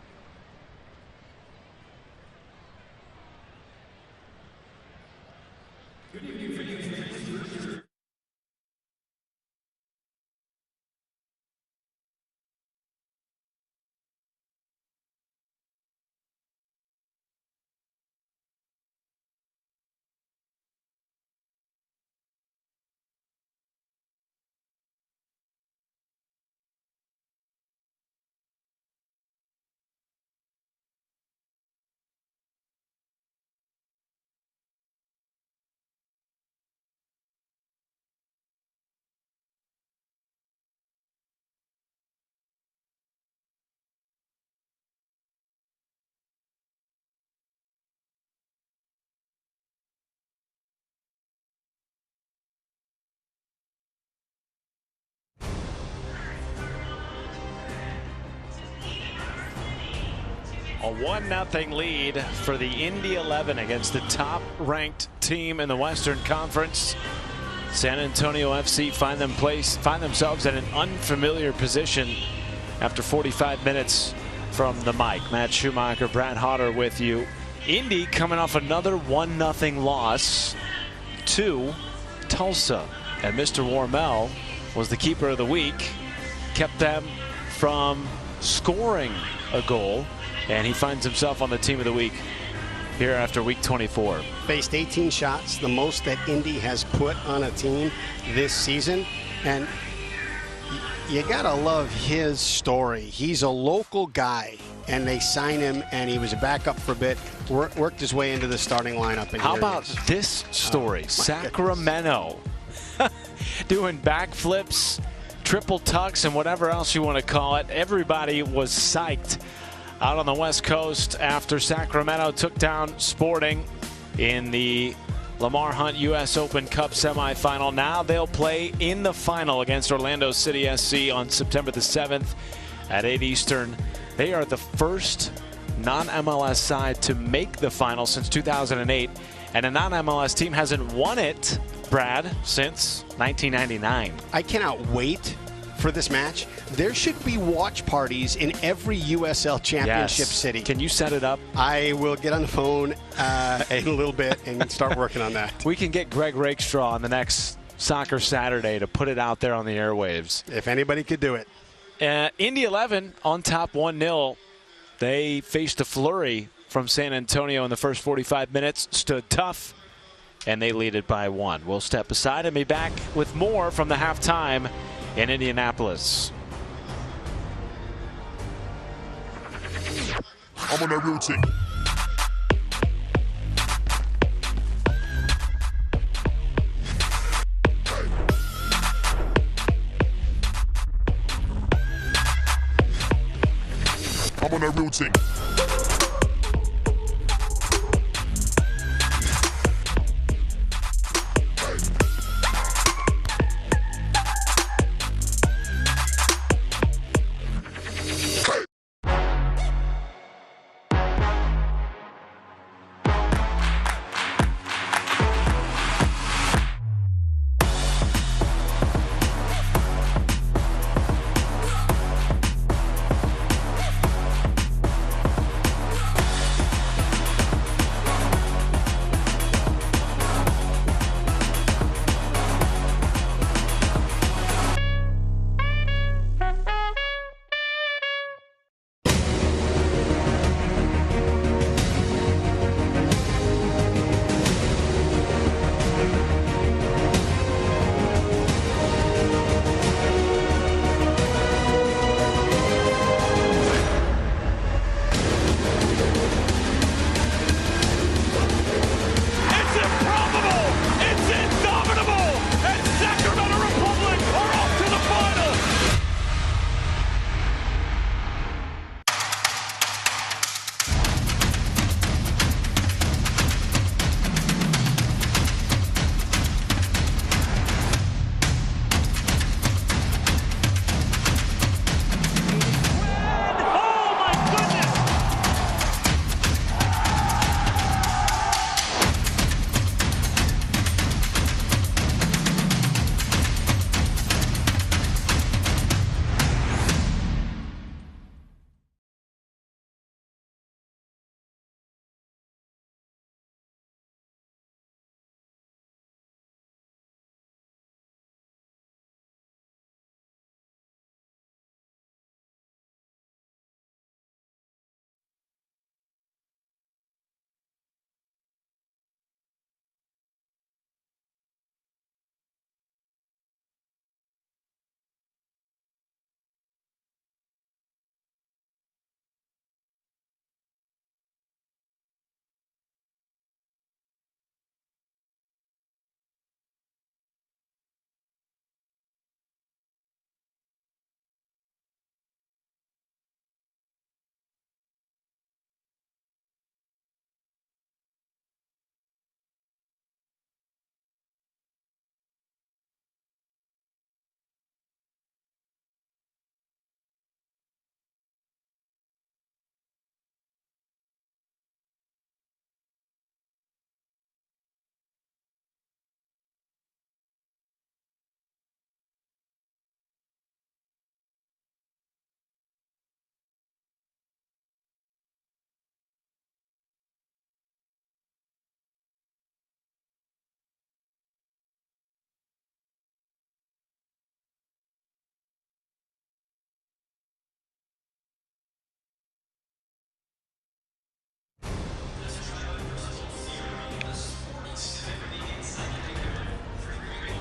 A 1-0 lead for the Indy 11 against the top-ranked team in the Western Conference. San Antonio FC find themselves in an unfamiliar position after 45 minutes from the mic. Matt Schumacher, Brad Hodder with you. Indy coming off another 1-0 loss to Tulsa. And Mr. Warmel was the keeper of the week. Kept them from scoring a goal. And he finds himself on the team of the week here after week 24. Faced 18 shots, the most that Indy has put on a team this season. And you gotta love his story. He's a local guy, and they signed him, and he was a backup for a bit, worked his way into the starting lineup. And how about this story? Sacramento doing backflips, triple tucks, and whatever else you want to call it. Everybody was psyched out on the West Coast after Sacramento took down Sporting in the Lamar Hunt U.S. Open Cup semifinal. Now they'll play in the final against Orlando City SC on September the 7th at 8 Eastern. They are the first non-MLS side to make the final since 2008, and a non-MLS team hasn't won it, Brad, since 1999. I cannot wait for this match. There should be watch parties in every USL Championship city. Can you set it up? I will get on the phone in a little bit and start working on that. We can get Greg Rakestraw on the next Soccer Saturday to put it out there on the airwaves. If anybody could do it. Indy 11 on top 1-0. They faced a flurry from San Antonio in the first 45 minutes, stood tough, and they lead it by 1. We'll step aside and be back with more from the halftime in Indianapolis. I'm on a routine. I'm on a routine.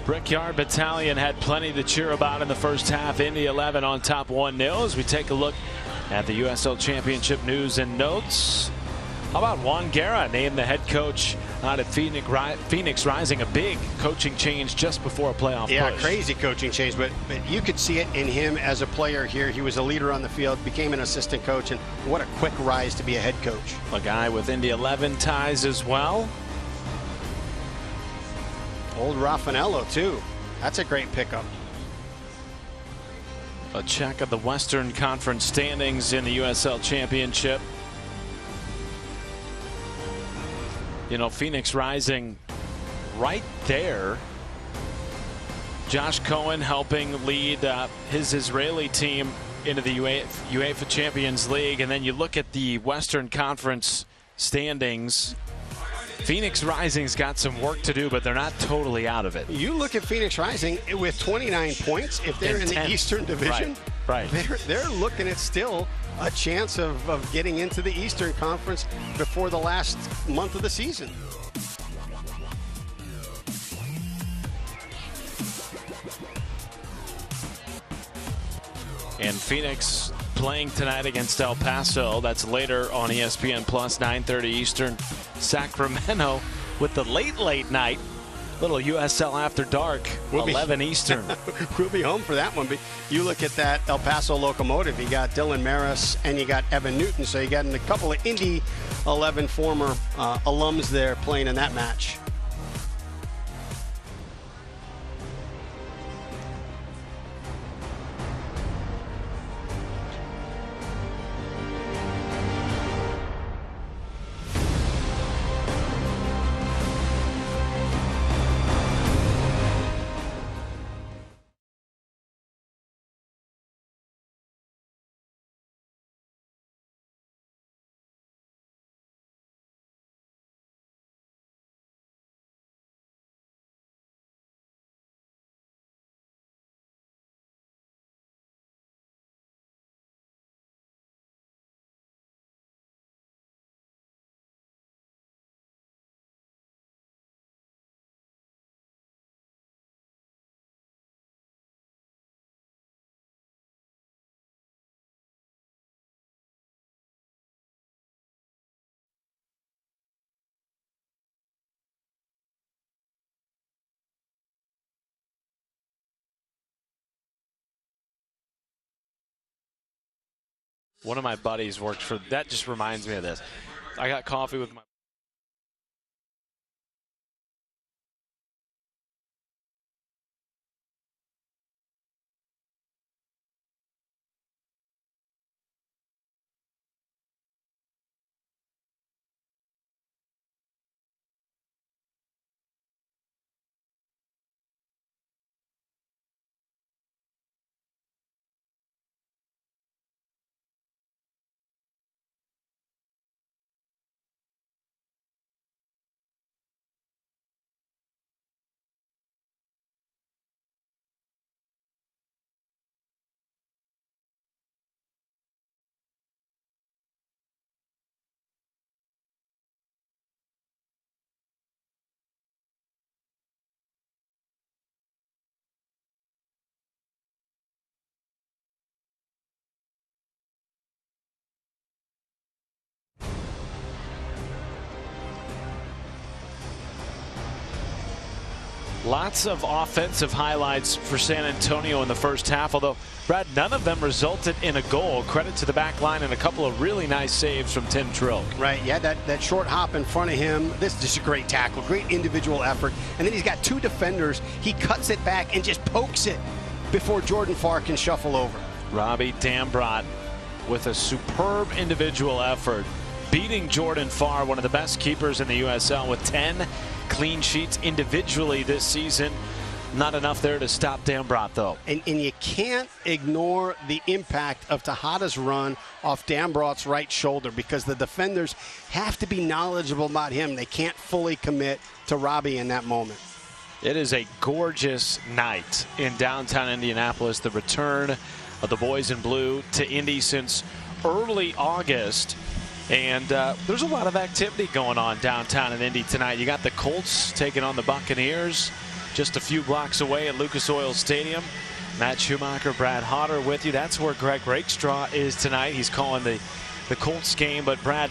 Brickyard Battalion had plenty to cheer about in the first half. Indy 11 on top 1-0 as we take a look at the USL Championship news and notes. How about Juan Guerra named the head coach out at Phoenix Rising, a big coaching change just before a playoff push. Crazy coaching change, but you could see it in him as a player here. He was a leader on the field, became an assistant coach, and what a quick rise to be a head coach. A guy with Indy 11 ties as well. Old Raffanello, too. That's a great pickup. A check of the Western Conference standings in the USL Championship. You know, Phoenix Rising right there. Josh Cohen helping lead his Israeli team into the UEFA Champions League. And then you look at the Western Conference standings. Phoenix Rising's got some work to do, but they're not totally out of it. You look at Phoenix Rising with 29 points. If they're in the Eastern Division, right. They're looking at still a chance of getting into the Eastern Conference before the last month of the season. And Phoenix playing tonight against El Paso. That's later on ESPN Plus, 9:30 Eastern. Sacramento with the late night. Little USL After Dark, 11 Eastern. We'll be home for that one. But you look at that El Paso Locomotive. You got Dylan Maris and you got Evan Newton. So you got a couple of Indy 11 former alums there playing in that match. One of my buddies worked for, that just reminds me of this. I got coffee with my Lots of offensive highlights for San Antonio in the first half, although, Brad, none of them resulted in a goal. Credit to the back line and a couple of really nice saves from Tim Trilk. Right, yeah, that short hop in front of him. This is just a great tackle, great individual effort. And then he's got two defenders. He cuts it back and just pokes it before Jordan Farr can shuffle over. Robbie Dambrot with a superb individual effort, beating Jordan Farr, one of the best keepers in the USL, with 10 clean sheets individually this season. Not enough there to stop Dambrot, though. And you can't ignore the impact of Tejada's run off Dambrot's right shoulder, because the defenders have to be knowledgeable about him. They can't fully commit to Robbie in that moment. It is a gorgeous night in downtown Indianapolis. The return of the boys in blue to Indy since early August. And there's a lot of activity going on downtown in Indy tonight. You got the Colts taking on the Buccaneers. just a few blocks away at Lucas Oil Stadium. Matt Schumacher, Brad Hodder with you. That's where Greg Rakestraw is tonight. He's calling the Colts game. But Brad,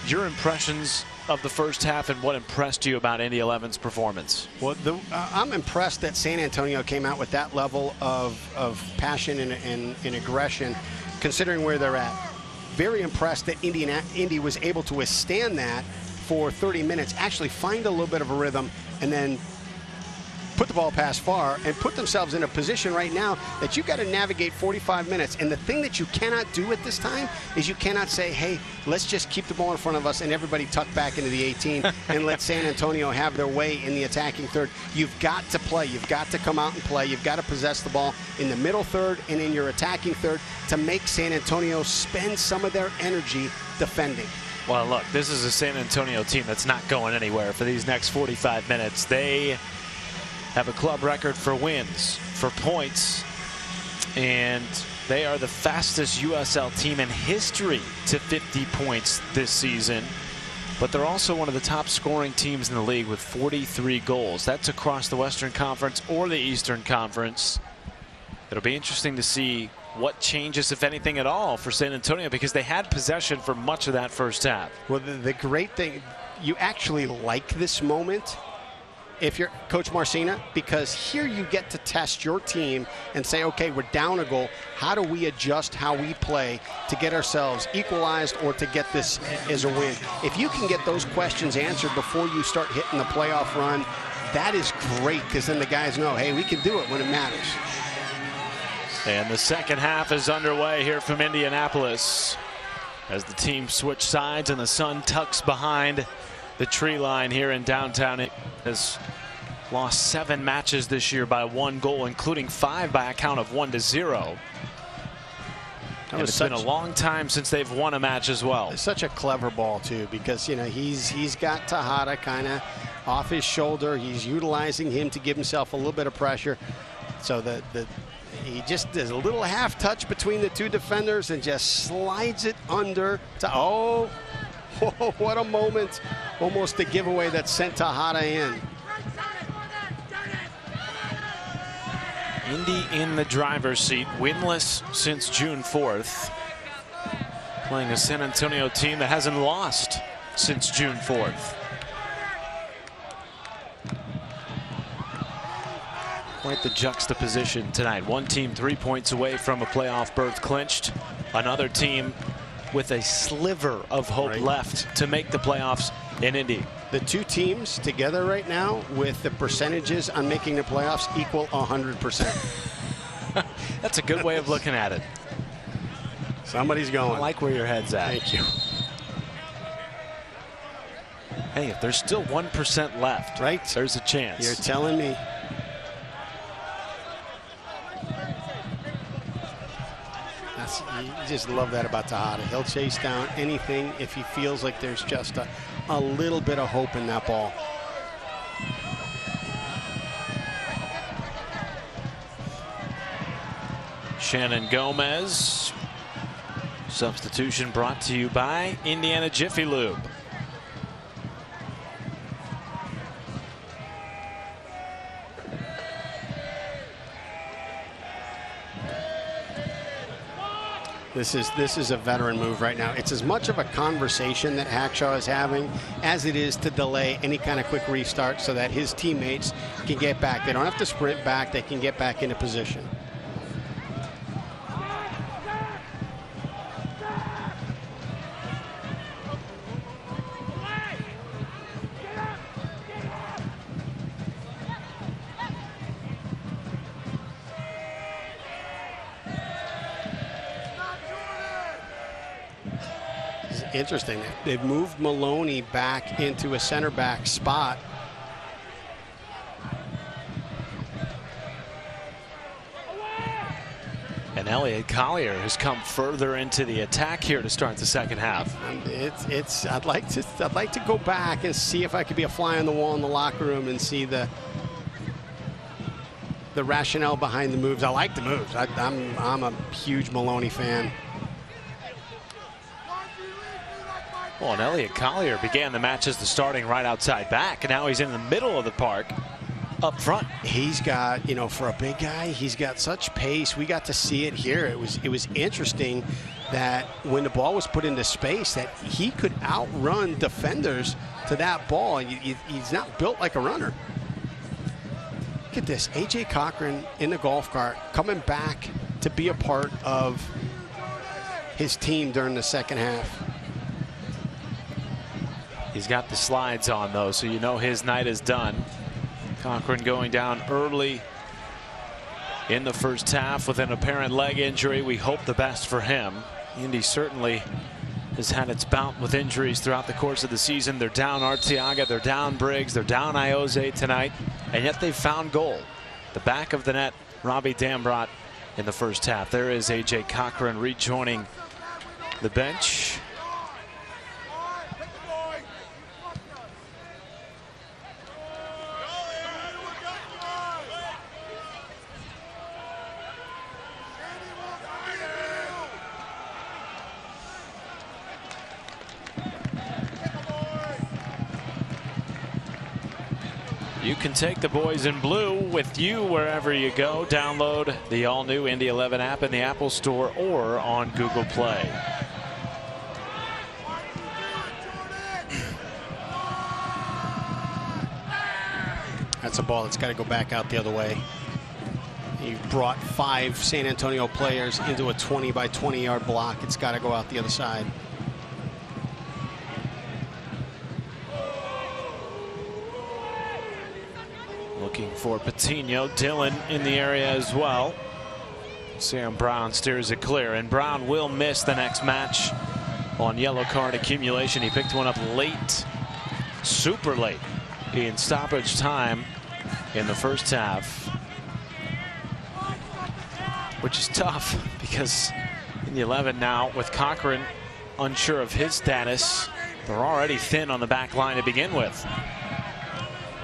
your impressions of the first half and what impressed you about Indy 11's performance? Well, I'm impressed that San Antonio came out with that level of passion and aggression, considering where they're at. Very impressed that Indy was able to withstand that for 30 minutes, actually find a little bit of a rhythm, and then put the ball past far and put themselves in a position right now that you've got to navigate 45 minutes. And the thing that you cannot do at this time is you cannot say, hey, let's just keep the ball in front of us and everybody tuck back into the 18 and let San Antonio have their way in the attacking third. You've got to play. You've got to come out and play. You've got to possess the ball in the middle third and in your attacking third to make San Antonio spend some of their energy defending. Well, look, this is a San Antonio team that's not going anywhere for these next 45 minutes. They have a club record for wins, for points, and they are the fastest USL team in history to 50 points this season. But they're also one of the top scoring teams in the league with 43 goals. That's across the Western Conference or the Eastern Conference. It'll be interesting to see what changes, if anything at all, for San Antonio, because they had possession for much of that first half. Well, the great thing, you actually like this moment if you're Coach Marcina, because here you get to test your team and say, okay, we're down a goal. How do we adjust how we play to get ourselves equalized or to get this as a win? If you can get those questions answered before you start hitting the playoff run, that is great, because then the guys know, hey, we can do it when it matters. And the second half is underway here from Indianapolis as the team switch sides and the sun tucks behind the tree line here in downtown. It has lost 7 matches this year by 1 goal, including 5 by a count of 1-0. And it's been a long time since they've won a match as well. It's such a clever ball too, because you know he's got Tejada kind of off his shoulder. He's utilizing him to give himself a little bit of pressure. So he just does a little half touch between the two defenders and just slides it under to what a moment. Almost a giveaway that sent Tejada in. Indy in the driver's seat, winless since June 4th. Playing a San Antonio team that hasn't lost since June 4th. Quite the juxtaposition tonight. One team 3 points away from a playoff berth clinched. Another team with a sliver of hope left to make the playoffs in Indy. The two teams together right now with the percentages on making the playoffs equal 100%. That's a good way of looking at it. Somebody's going. I like where your head's at. Thank you. Hey, if there's still 1% left, there's a chance. You're telling me. You just love that about Tejada. He'll chase down anything if he feels like there's just a little bit of hope in that ball. Shannon Gomez. Substitution brought to you by Indiana Jiffy Lube. This is a veteran move right now. It's as much of a conversation that Hackshaw is having as it is to delay any kind of quick restart so that his teammates can get back. They don't have to sprint back. They can get back into position. Interesting. They've moved Maloney back into a center back spot. And Elliot Collier has come further into the attack here to start the second half. I'd like to go back and see if I could be a fly on the wall in the locker room and see the rationale behind the moves. I like the moves. I'm a huge Maloney fan. Well, and Elliot Collier began the match as the starting right outside back, and now he's in the middle of the park up front. He's got, you know, for a big guy, he's got such pace. We got to see it here. It was interesting that when the ball was put into space, that he could outrun defenders to that ball. And he's not built like a runner. Look at this, A.J. Cochran in the golf cart, coming back to be a part of his team during the second half. He's got the slides on, though, so you know his night is done. Cochran going down early in the first half with an apparent leg injury. We hope the best for him. Indy certainly has had its bout with injuries throughout the course of the season. They're down Arteaga, they're down Briggs, they're down Iose tonight, and yet they found goal. The back of the net, Robbie Dambrot in the first half. There is A.J. Cochran rejoining the bench. You can take the boys in blue with you wherever you go. Download the all-new Indy 11 app in the Apple Store or on Google Play. That's a ball that's got to go back out the other way. He brought 5 San Antonio players into a 20 by 20 yard block. It's got to go out the other side. Looking for Patino. Dillon in the area as well. Sam Brown steers it clear, and Brown will miss the next match on yellow card accumulation. He picked one up late, super late, in stoppage time in the first half, which is tough because in the 11 now with Cochran unsure of his status. They're already thin on the back line to begin with.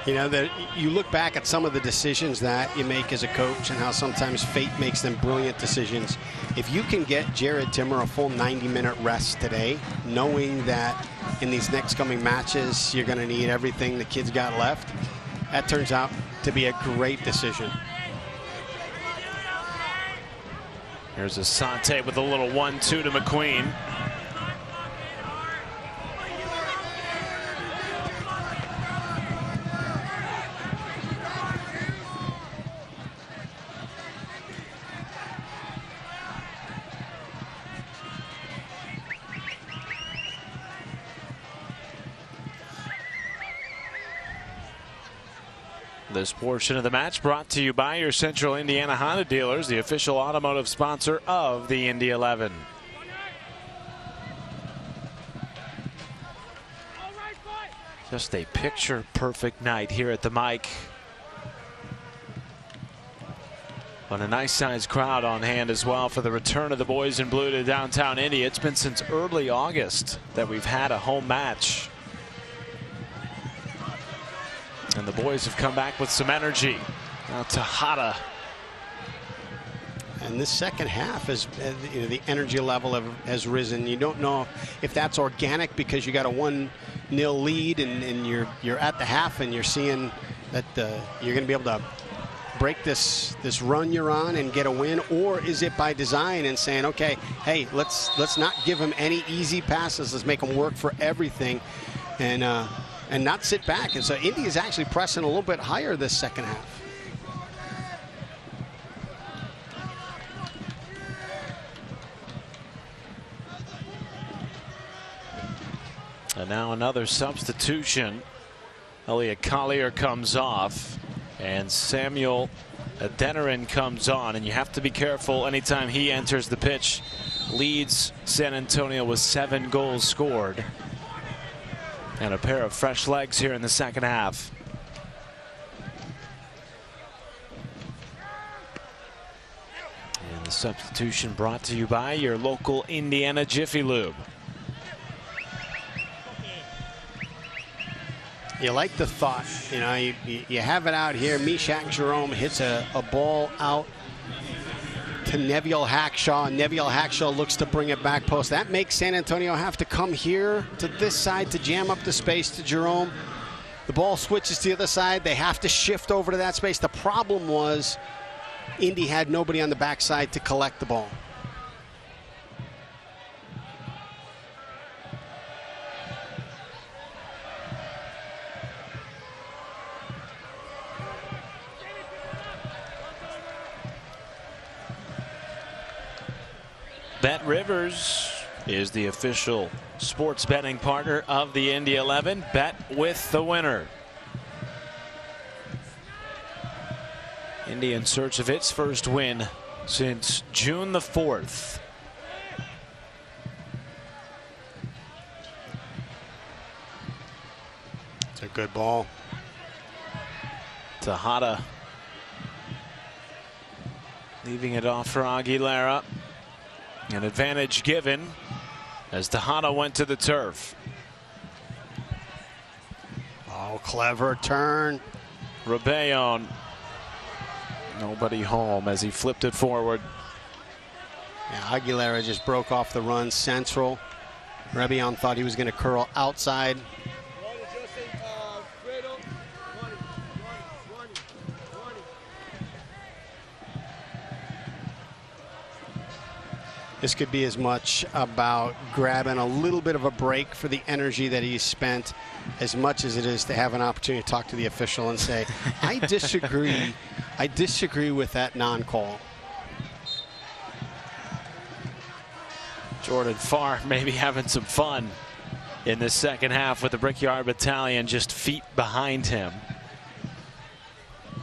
You know, you look back at some of the decisions that you make as a coach and how sometimes fate makes them brilliant decisions. If you can get Jared Timmer a full 90-minute rest today, knowing that in these next coming matches you're going to need everything the kid's got left, that turns out to be a great decision. Here's Asante with a little 1-2 to McQueen. This portion of the match brought to you by your Central Indiana Honda dealers, the official automotive sponsor of the Indy 11. Just a picture perfect night here at the mic. But a nice sized crowd on hand as well for the return of the boys in blue to downtown Indy. It's been since early August that we've had a home match. And the boys have come back with some energy. Now Tejada. And this second half is, you know, the energy level has risen. You don't know if that's organic because you got a 1-0 lead and you're at the half and you're seeing that you're going to be able to break this run you're on and get a win, or is it by design and saying, okay, hey, let's not give him any easy passes. Let's make him work for everything. And not sit back. And so Indy is actually pressing a little bit higher this second half. And now another substitution. Elliot Collier comes off and Samuel Adeniran comes on, and you have to be careful anytime he enters the pitch. Leads San Antonio with 7 goals scored. And a pair of fresh legs here in the second half. And the substitution brought to you by your local Indiana Jiffy Lube. You like the thought, you know, you have it out here. Meshach Jerome hits a ball out to Neville Hackshaw. Neville Hackshaw looks to bring it back post. That makes San Antonio have to come here to this side to jam up the space to Jerome. The ball switches to the other side. They have to shift over to that space. The problem was Indy had nobody on the backside to collect the ball. Bet Rivers is the official sports betting partner of the Indy 11. Bet with the winner. Indy in search of its first win since June the 4th. It's a good ball. Tejada leaving it off for Aguilera. An advantage given as Tejada went to the turf. Oh, clever turn. Rebellon. Nobody home as he flipped it forward. Yeah, Aguilera just broke off the run central. Rebellon thought he was going to curl outside. This could be as much about grabbing a little bit of a break for the energy that he's spent as much as it is to have an opportunity to talk to the official and say, I disagree. I disagree with that non-call. Jordan Farr maybe having some fun in the second half with the Brickyard Battalion just feet behind him.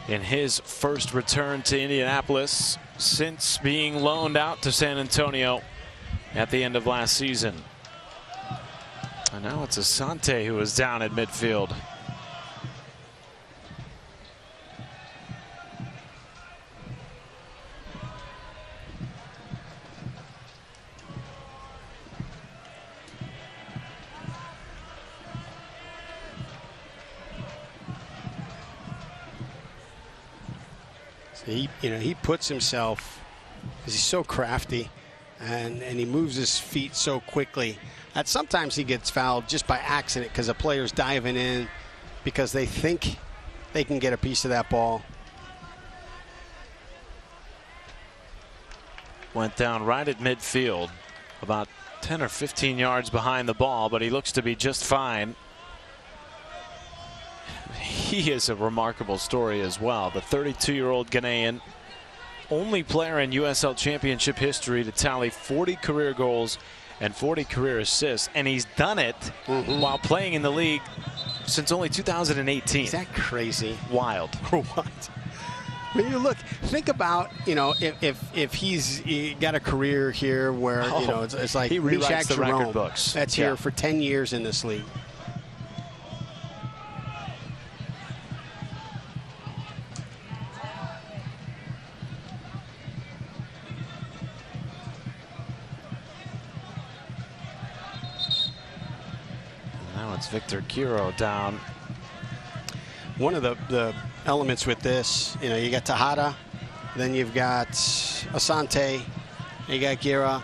In his first return to Indianapolis since being loaned out to San Antonio at the end of last season. And now it's Asante who is down at midfield. He puts himself, because he's so crafty, and he moves his feet so quickly that sometimes he gets fouled just by accident because a player's diving in because they think they can get a piece of that ball. Went down right at midfield, about 10 or 15 yards behind the ball, but he looks to be just fine. He is a remarkable story as well. The 32-year-old Ghanaian, only player in USL Championship history to tally 40 career goals and 40 career assists, and he's done it while playing in the league since only 2018. Is that crazy? Wild. What? When you look, think about, if he's got a career here where, it's like he rewrites the record books. That's here for 10 years in this league. It's Victor Quiro down. One of the elements with this, you got Tejada, then you've got Asante, you got Gira,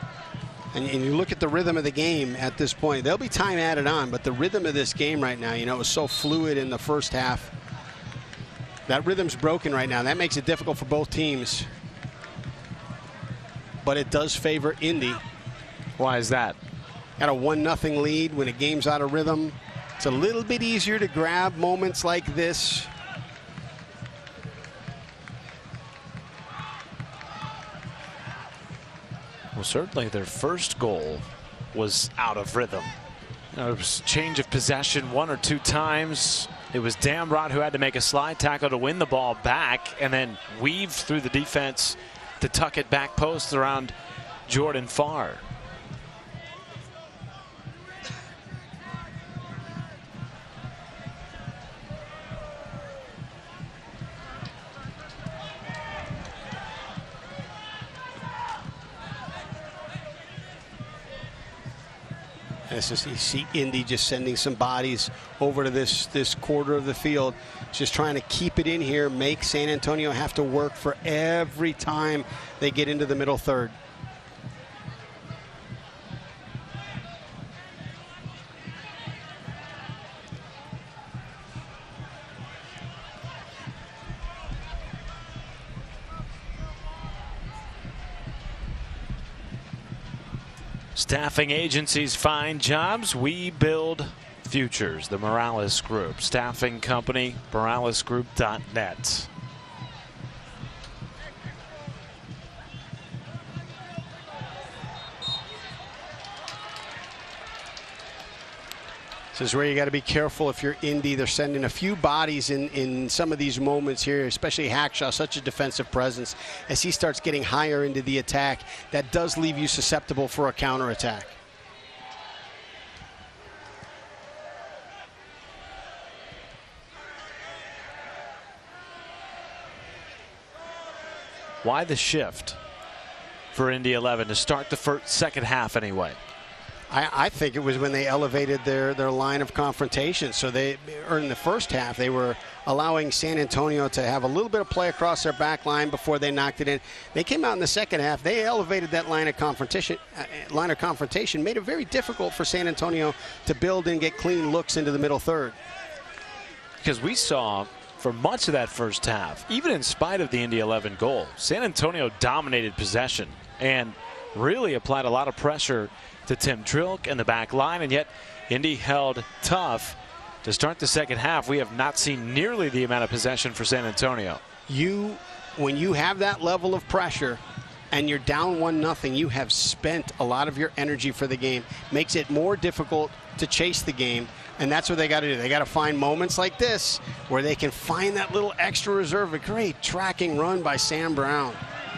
and you look at the rhythm of the game at this point. There'll be time added on, but the rhythm of this game right now, it was so fluid in the first half. That rhythm's broken right now. That makes it difficult for both teams. But it does favor Indy. Why is that? Got a 1-0 lead when a game's out of rhythm. It's a little bit easier to grab moments like this. Well, certainly their first goal was out of rhythm. It was change of possession 1 or 2 times. It was Damrot who had to make a slide tackle to win the ball back and then weave through the defense to tuck it back post around Jordan Farr. It's just, you see Indy just sending some bodies over to this quarter of the field, just trying to keep it in here, make San Antonio have to work for every time they get into the middle third. Staffing agencies find jobs. We build futures. The Morales Group. Staffing company, moralesgroup.net. This is where you got to be careful if you're Indy. They're sending a few bodies in some of these moments here, especially Hackshaw, such a defensive presence. As he starts getting higher into the attack, that does leave you susceptible for a counterattack. Why the shift for Indy 11 to start the second half anyway? I think it was when they elevated their line of confrontation. So in the first half, they were allowing San Antonio to have a little bit of play across their back line before they knocked it in. They came out in the second half. They elevated that line of confrontation, made it very difficult for San Antonio to build and get clean looks into the middle third. Because we saw for much of that first half, even in spite of the Indy 11 goal, San Antonio dominated possession and really applied a lot of pressure to Tim Trilk and the back line, and yet Indy held tough to start the second half. We have not seen nearly the amount of possession for San Antonio. When you have that level of pressure and you're down 1-0, you have spent a lot of your energy for the game. Makes it more difficult to chase the game, and that's what they got to do. They got to find moments like this where they can find that little extra reserve. A great tracking run by Sam Brown.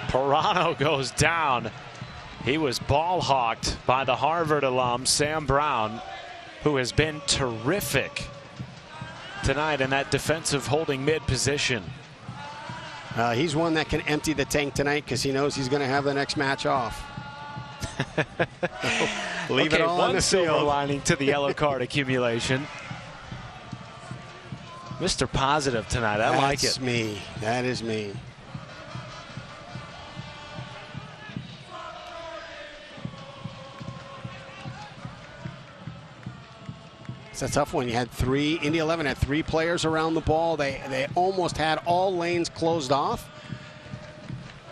Pirano goes down. He was ball hawked by the Harvard alum, Sam Brown, who has been terrific tonight in that defensive holding mid position. He's one that can empty the tank tonight because he knows he's going to have the next match off. Leave it all on the silver field. lining to the yellow card accumulation. Mr. Positive tonight. I like it. That's me. That is me. It's a tough one. You had Indy 11 had 3 players around the ball. They almost had all lanes closed off.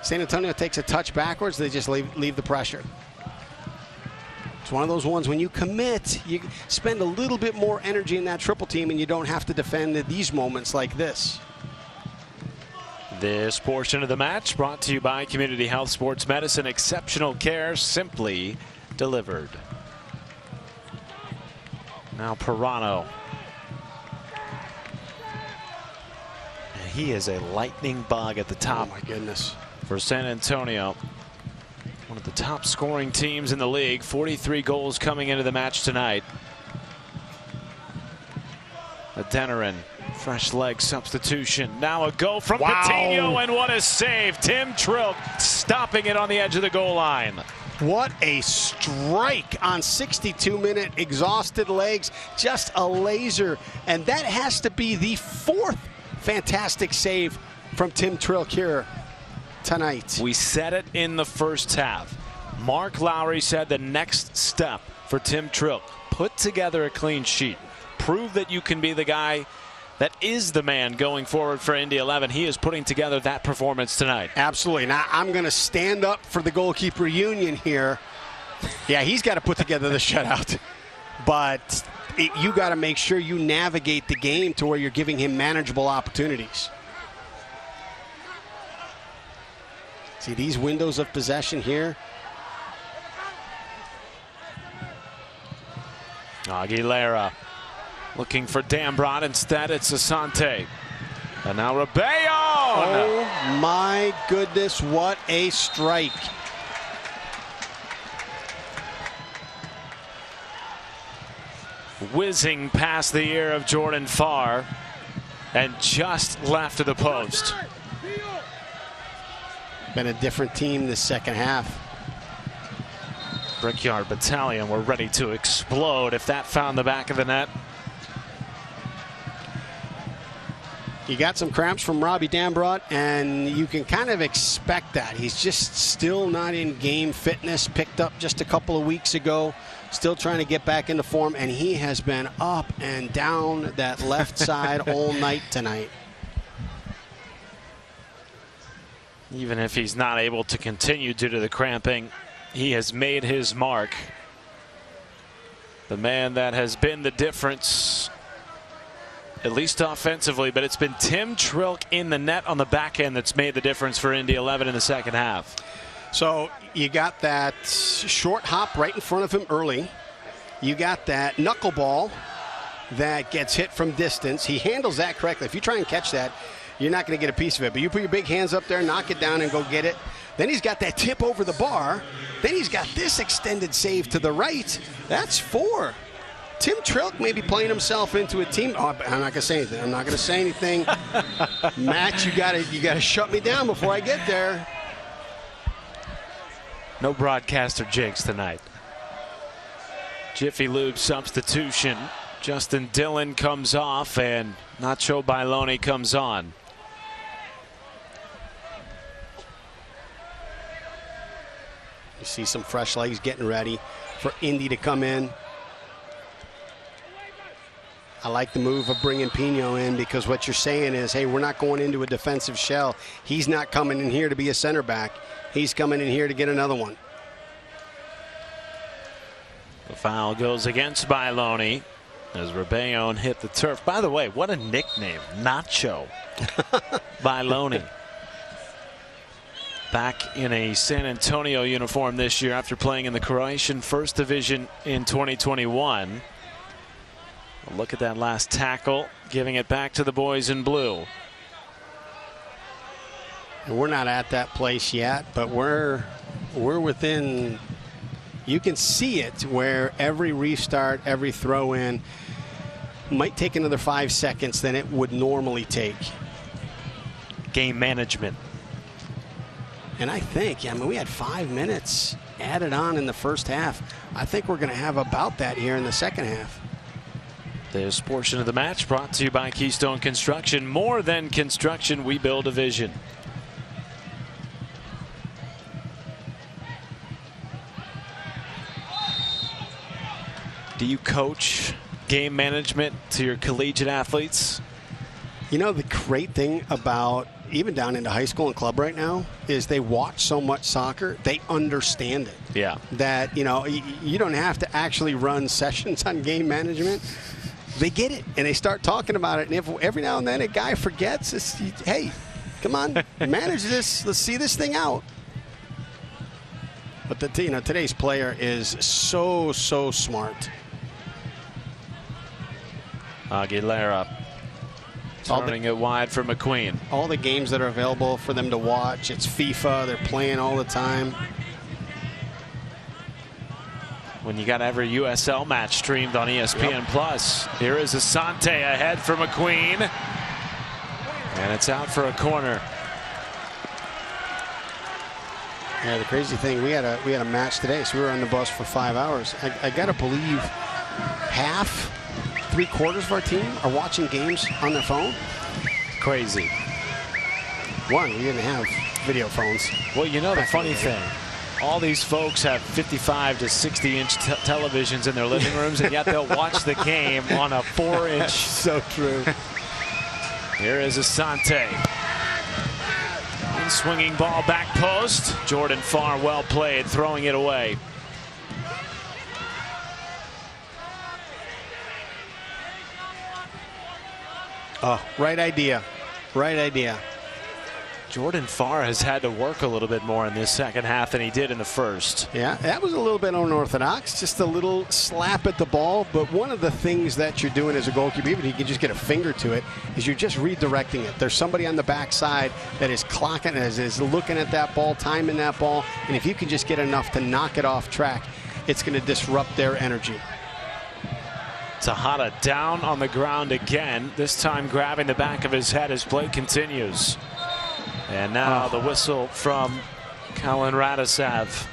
San Antonio takes a touch backwards. They just leave the pressure. It's one of those ones when you commit, you spend a little bit more energy in that triple team and you don't have to defend at these moments like this. This portion of the match brought to you by Community Health Sports Medicine. Exceptional care simply delivered. Now Pirano. And he is a lightning bug at the top. Oh my goodness. For San Antonio. One of the top scoring teams in the league. 43 goals coming into the match tonight. Adeniran, fresh leg substitution. Now a go from Coutinho, and what a save. Tim Trilk stopping it on the edge of the goal line. What a strike on 62-minute exhausted legs. Just a laser. And that has to be the 4th fantastic save from Tim Trilk here tonight. We said it in the first half. Mark Lowry said the next step for Tim Trilk, put together a clean sheet. Prove that you can be the guy that is the man going forward for Indy 11. He is putting together that performance tonight. Absolutely. Now, I'm going to stand up for the goalkeeper union here. Yeah, he's got to put together the shutout. But you got to make sure you navigate the game to where you're giving him manageable opportunities. See these windows of possession here. Aguilera looking for Dambrot. Instead, it's Asante. And now Rebellion! Oh, my goodness, what a strike. Whizzing past the ear of Jordan Farr and just left of the post. Been a different team this second half. Brickyard Battalion were ready to explode if that found the back of the net. You got some cramps from Robbie Dambrot, and you can kind of expect that. He's just still not in game fitness, picked up just a couple of weeks ago, still trying to get back into form, and he has been up and down that left side all night tonight. Even if he's not able to continue due to the cramping, he has made his mark The man that has been the difference, at least offensively, but it's been Tim Trilk in the net on the back end that's made the difference for Indy 11 in the second half. So you got that short hop right in front of him early. You got that knuckleball that gets hit from distance. He handles that correctly. If you try and catch that, you're not going to get a piece of it. But you put your big hands up there, knock it down, and go get it. Then he's got that tip over the bar. Then he's got this extended save to the right. That's 4. Tim Trilk may be playing himself into a team. Oh, I'm not going to say anything. I'm not going to say anything. Matt, you got to shut me down before I get there. No broadcaster jigs tonight. Jiffy Lube substitution. Justin Dillon comes off and Nacho Bailoni comes on. You see some fresh legs getting ready for Indy to come in. I like the move of bringing Pino in because what you're saying is, hey, we're not going into a defensive shell. He's not coming in here to be a center back. He's coming in here to get another one. The foul goes against Bailoni as Rebellon hit the turf. By the way, what a nickname, Nacho Bailoni. Back in a San Antonio uniform this year after playing in the Croatian First Division in 2021. Look at that last tackle, giving it back to the boys in blue. And we're not at that place yet, but we're within. You can see it where every restart, every throw in might take another 5 seconds than it would normally take. Game management. And I think, I mean, we had 5 minutes added on in the first half. I think we're going to have about that here in the second half. This portion of the match brought to you by Keystone Construction. More than construction, we build a vision. Do you coach game management to your collegiate athletes? You know, the great thing about even down into high school and club right now is they watch so much soccer, they understand it. Yeah. That, you know, you don't have to actually run sessions on game management. They get it, and they start talking about it. And if every now and then a guy forgets, it's, hey, come on, manage this. Let's see this thing out. But today's player is so smart. Aguilera turning it wide for McQueen. All the games that are available for them to watch. It's FIFA. They're playing all the time. When you got every USL match streamed on ESPN Plus. Here is Asante ahead for McQueen. And it's out for a corner. Yeah, the crazy thing, we had a match today, so we were on the bus for 5 hours. I got to believe half, 3/4 of our team are watching games on their phone. Crazy. We didn't have video phones. Well, you know the funny thing, all these folks have 55 to 60-inch televisions in their living rooms, and yet they'll watch the game on a 4-inch. So true. Here is Asante. Swinging ball back post. Jordan Farr, well played, throwing it away. Oh, right idea. Right idea. Jordan Farr has had to work a little bit more in this second half than he did in the first. Yeah, that was a little bit unorthodox, just a little slap at the ball. But one of the things that you're doing as a goalkeeper, even if you can just get a finger to it, is you're just redirecting it. There's somebody on the backside that is clocking, is looking at that ball, timing that ball. And if you can just get enough to knock it off track, it's going to disrupt their energy. Tejada down on the ground again, this time grabbing the back of his head as play continues. And now the whistle from Colin Radicev.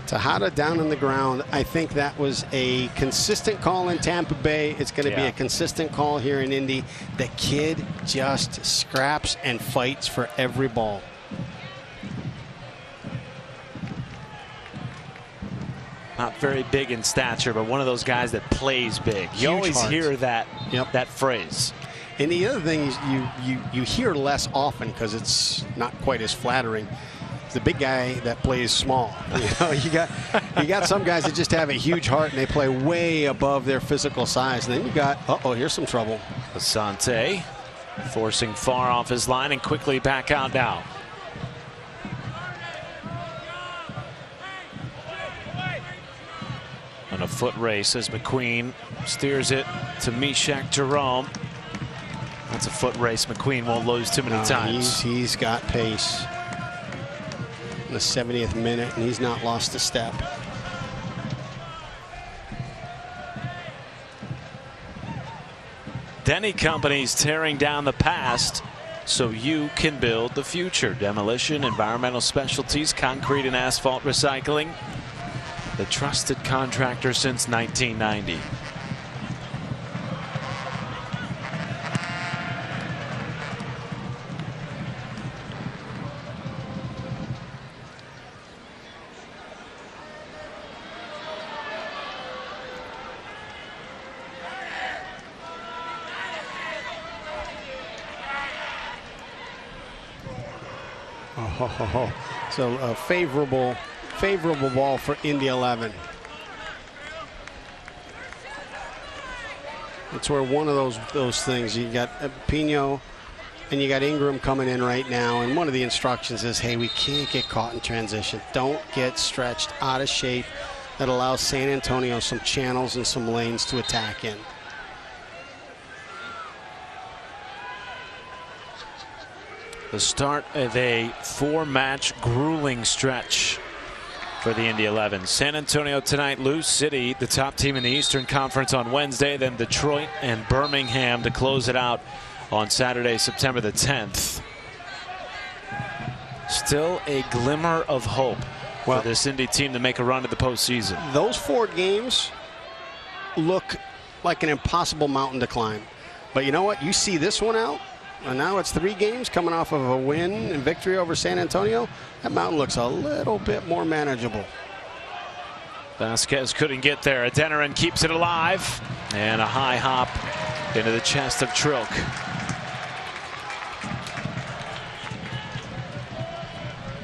Tejada down on the ground. I think that was a consistent call in Tampa Bay. It's going to be a consistent call here in Indy. The kid just scraps and fights for every ball. Not very big in stature, but one of those guys that plays big. You always hear that that phrase. And the other thing is you hear less often because it's not quite as flattering. the big guy that plays small. You got some guys that just have a huge heart and they play way above their physical size. And then you got, here's some trouble. Asante forcing far off his line and quickly back out now. On a foot race as McQueen steers it to Meshach Jerome. That's a foot race McQueen won't lose too many times. He's got pace. In the 70th minute, and he's not lost a step. Denny Company's tearing down the past so you can build the future. Demolition, environmental specialties, concrete and asphalt recycling. The trusted contractor since 1990. So a favorable ball for Indy 11. It's where one of those things, you got Pino and you got Ingram coming in right now, and one of the instructions is, hey, we can't get caught in transition. Don't get stretched out of shape. That allows San Antonio some channels and some lanes to attack in. The start of a 4-match grueling stretch for the Indy 11. San Antonio tonight, Lou City, the top team in the Eastern Conference on Wednesday, then Detroit and Birmingham to close it out on Saturday, September the 10th. Still a glimmer of hope for this Indy team to make a run to the postseason. Those 4 games look like an impossible mountain to climb. But you know what? You see this one out, and now it's 3 games coming off of a win and victory over San Antonio. That mountain looks a little bit more manageable. Vasquez couldn't get there. Adeniran keeps it alive. And a high hop into the chest of Trilk.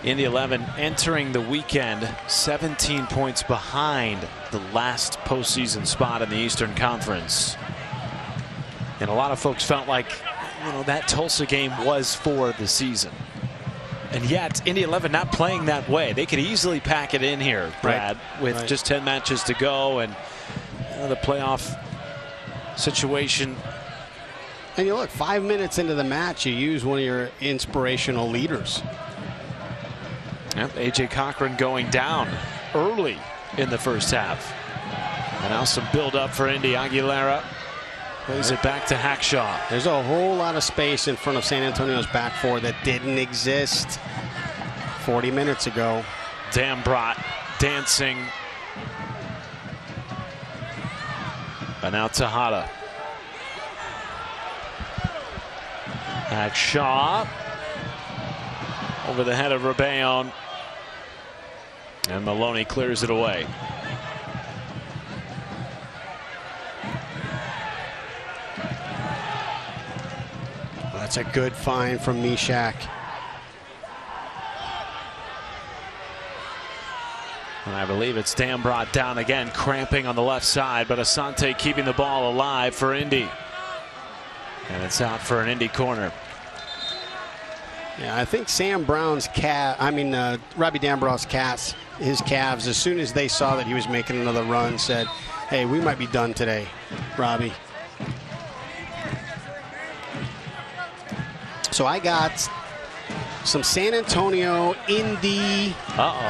Indy 11 entering the weekend 17 points behind the last postseason spot in the Eastern Conference. And a lot of folks felt like, that Tulsa game was for the season. And yet, Indy 11 not playing that way. They could easily pack it in here, Brad, with just 10 matches to go, and the playoff situation. And you look, 5 minutes into the match, you use one of your inspirational leaders. Yep, A.J. Cochran going down early in the first half. And now some build-up for Indy. Aguilera plays it back to Hackshaw. There's a whole lot of space in front of San Antonio's back 4 that didn't exist 40 minutes ago. Dambrot dancing. And now Tejada. Hackshaw over the head of Rebellon. And Maloney clears it away. That's a good find from Meshach. And I believe it's Dambrot down again, cramping on the left side, but Asante keeping the ball alive for Indy. And it's out for an Indy corner. Yeah, I think Robbie Dambrot's calves, as soon as they saw that he was making another run, said, hey, we might be done today, Robbie. So I got some San Antonio Indy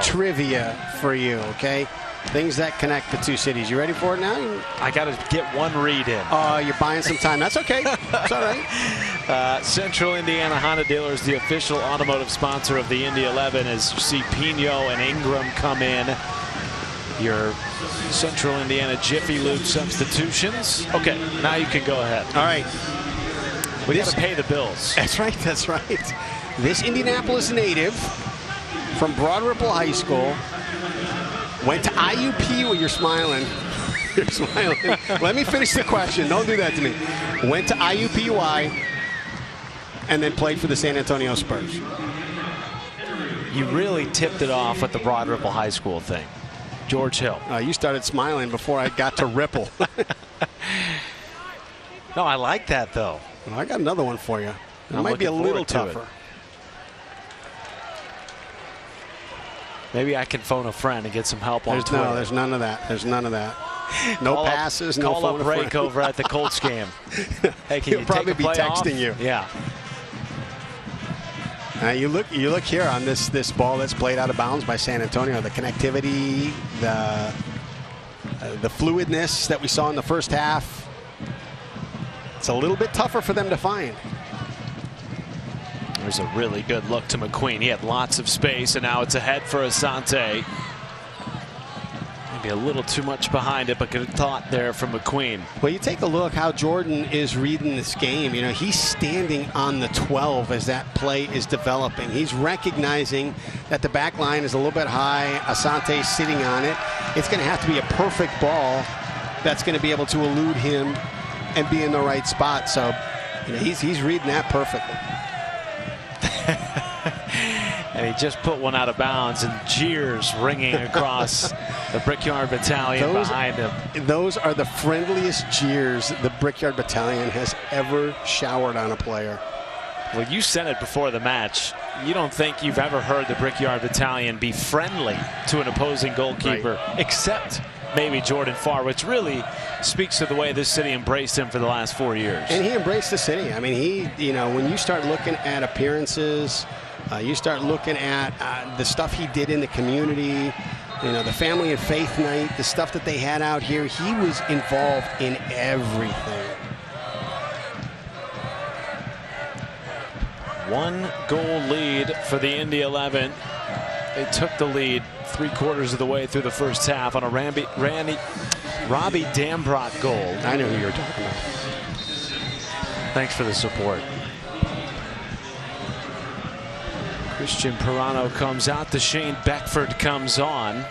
trivia for you, okay? Things that connect the 2 cities. You ready for it now? I got to get one read in. You're buying some time. That's okay. It's all right. Central Indiana Honda Dealers, the official automotive sponsor of the Indy 11, as you see Pino and Ingram come in. Your Central Indiana Jiffy Lube substitutions. Okay, now you can go ahead. All right. We got to pay the bills. That's right. That's right. This Indianapolis native from Broad Ripple High School went to IUP. Well, you're smiling. You're smiling. Let me finish the question. Don't do that to me. Went to IUPUI and then played for the San Antonio Spurs. you really tipped it off with the Broad Ripple High School thing. George Hill. You started smiling before I got to Ripple. No, I like that, though. Well, I got another one for you. It might be a little tougher. Maybe I can phone a friend and get some help on Twitter. No, there's none of that. There's none of that. No passes, no phone. Call up Rake over at the Colts game. Hey, can He'll probably be texting you. Yeah. You look here on this ball that's played out of bounds by San Antonio. The connectivity, the fluidness that we saw in the first half. It's a little bit tougher for them to find. There's a really good look to McQueen. He had lots of space, and now it's ahead for Asante. Maybe a little too much behind it, but good thought there from McQueen. Well, you take a look how Jordan is reading this game. You know, he's standing on the 12 as that play is developing. He's recognizing that the back line is a little bit high. Asante's sitting on it. It's going to have to be a perfect ball that's going to be able to elude him and be in the right spot. So, you know, he's reading that perfectly. And he just put one out of bounds, and jeers ringing across the Brickyard Battalion behind him. Those are the friendliest jeers the Brickyard Battalion has ever showered on a player. Well, you said it before the match. You don't think you've ever heard the Brickyard Battalion be friendly to an opposing goalkeeper, except maybe Jordan Farr, which really speaks to the way this city embraced him for the last 4 years. And he embraced the city. I mean, when you start looking at appearances, you start looking at the stuff he did in the community, the family and faith night, the stuff that they had out here. He was involved in everything. 1 goal lead for the Indy 11. They took the lead 3/4 of the way through the first half on a Robbie Dambrot goal. I know who you're talking about. Thanks for the support. Christian Pirano comes out. Shane Beckford comes on.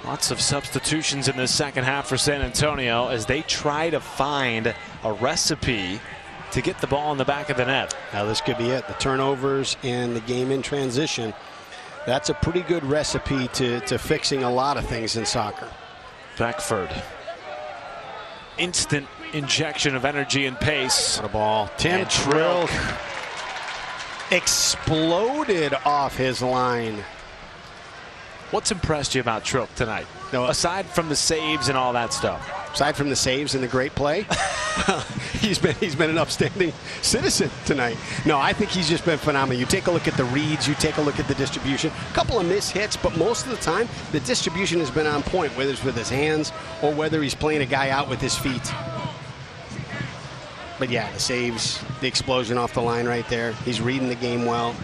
Lots of substitutions in the second half for San Antonio as they try to find a recipe to get the ball in the back of the net. Now this could be it. The turnovers and the game in transition. That's a pretty good recipe to fixing a lot of things in soccer. Beckford. Instant injection of energy and pace. What a ball. Tim Trilk exploded off his line. What's impressed you about Trilk tonight? No, aside from the saves and all that stuff. Aside from the saves and the great play, he's been an upstanding citizen tonight. No, I think he's just been phenomenal. You take a look at the reads, you take a look at the distribution. A couple of missed hits, but most of the time the distribution has been on point, whether it's with his hands or whether he's playing a guy out with his feet. But yeah, the saves, the explosion off the line right there. He's reading the game well.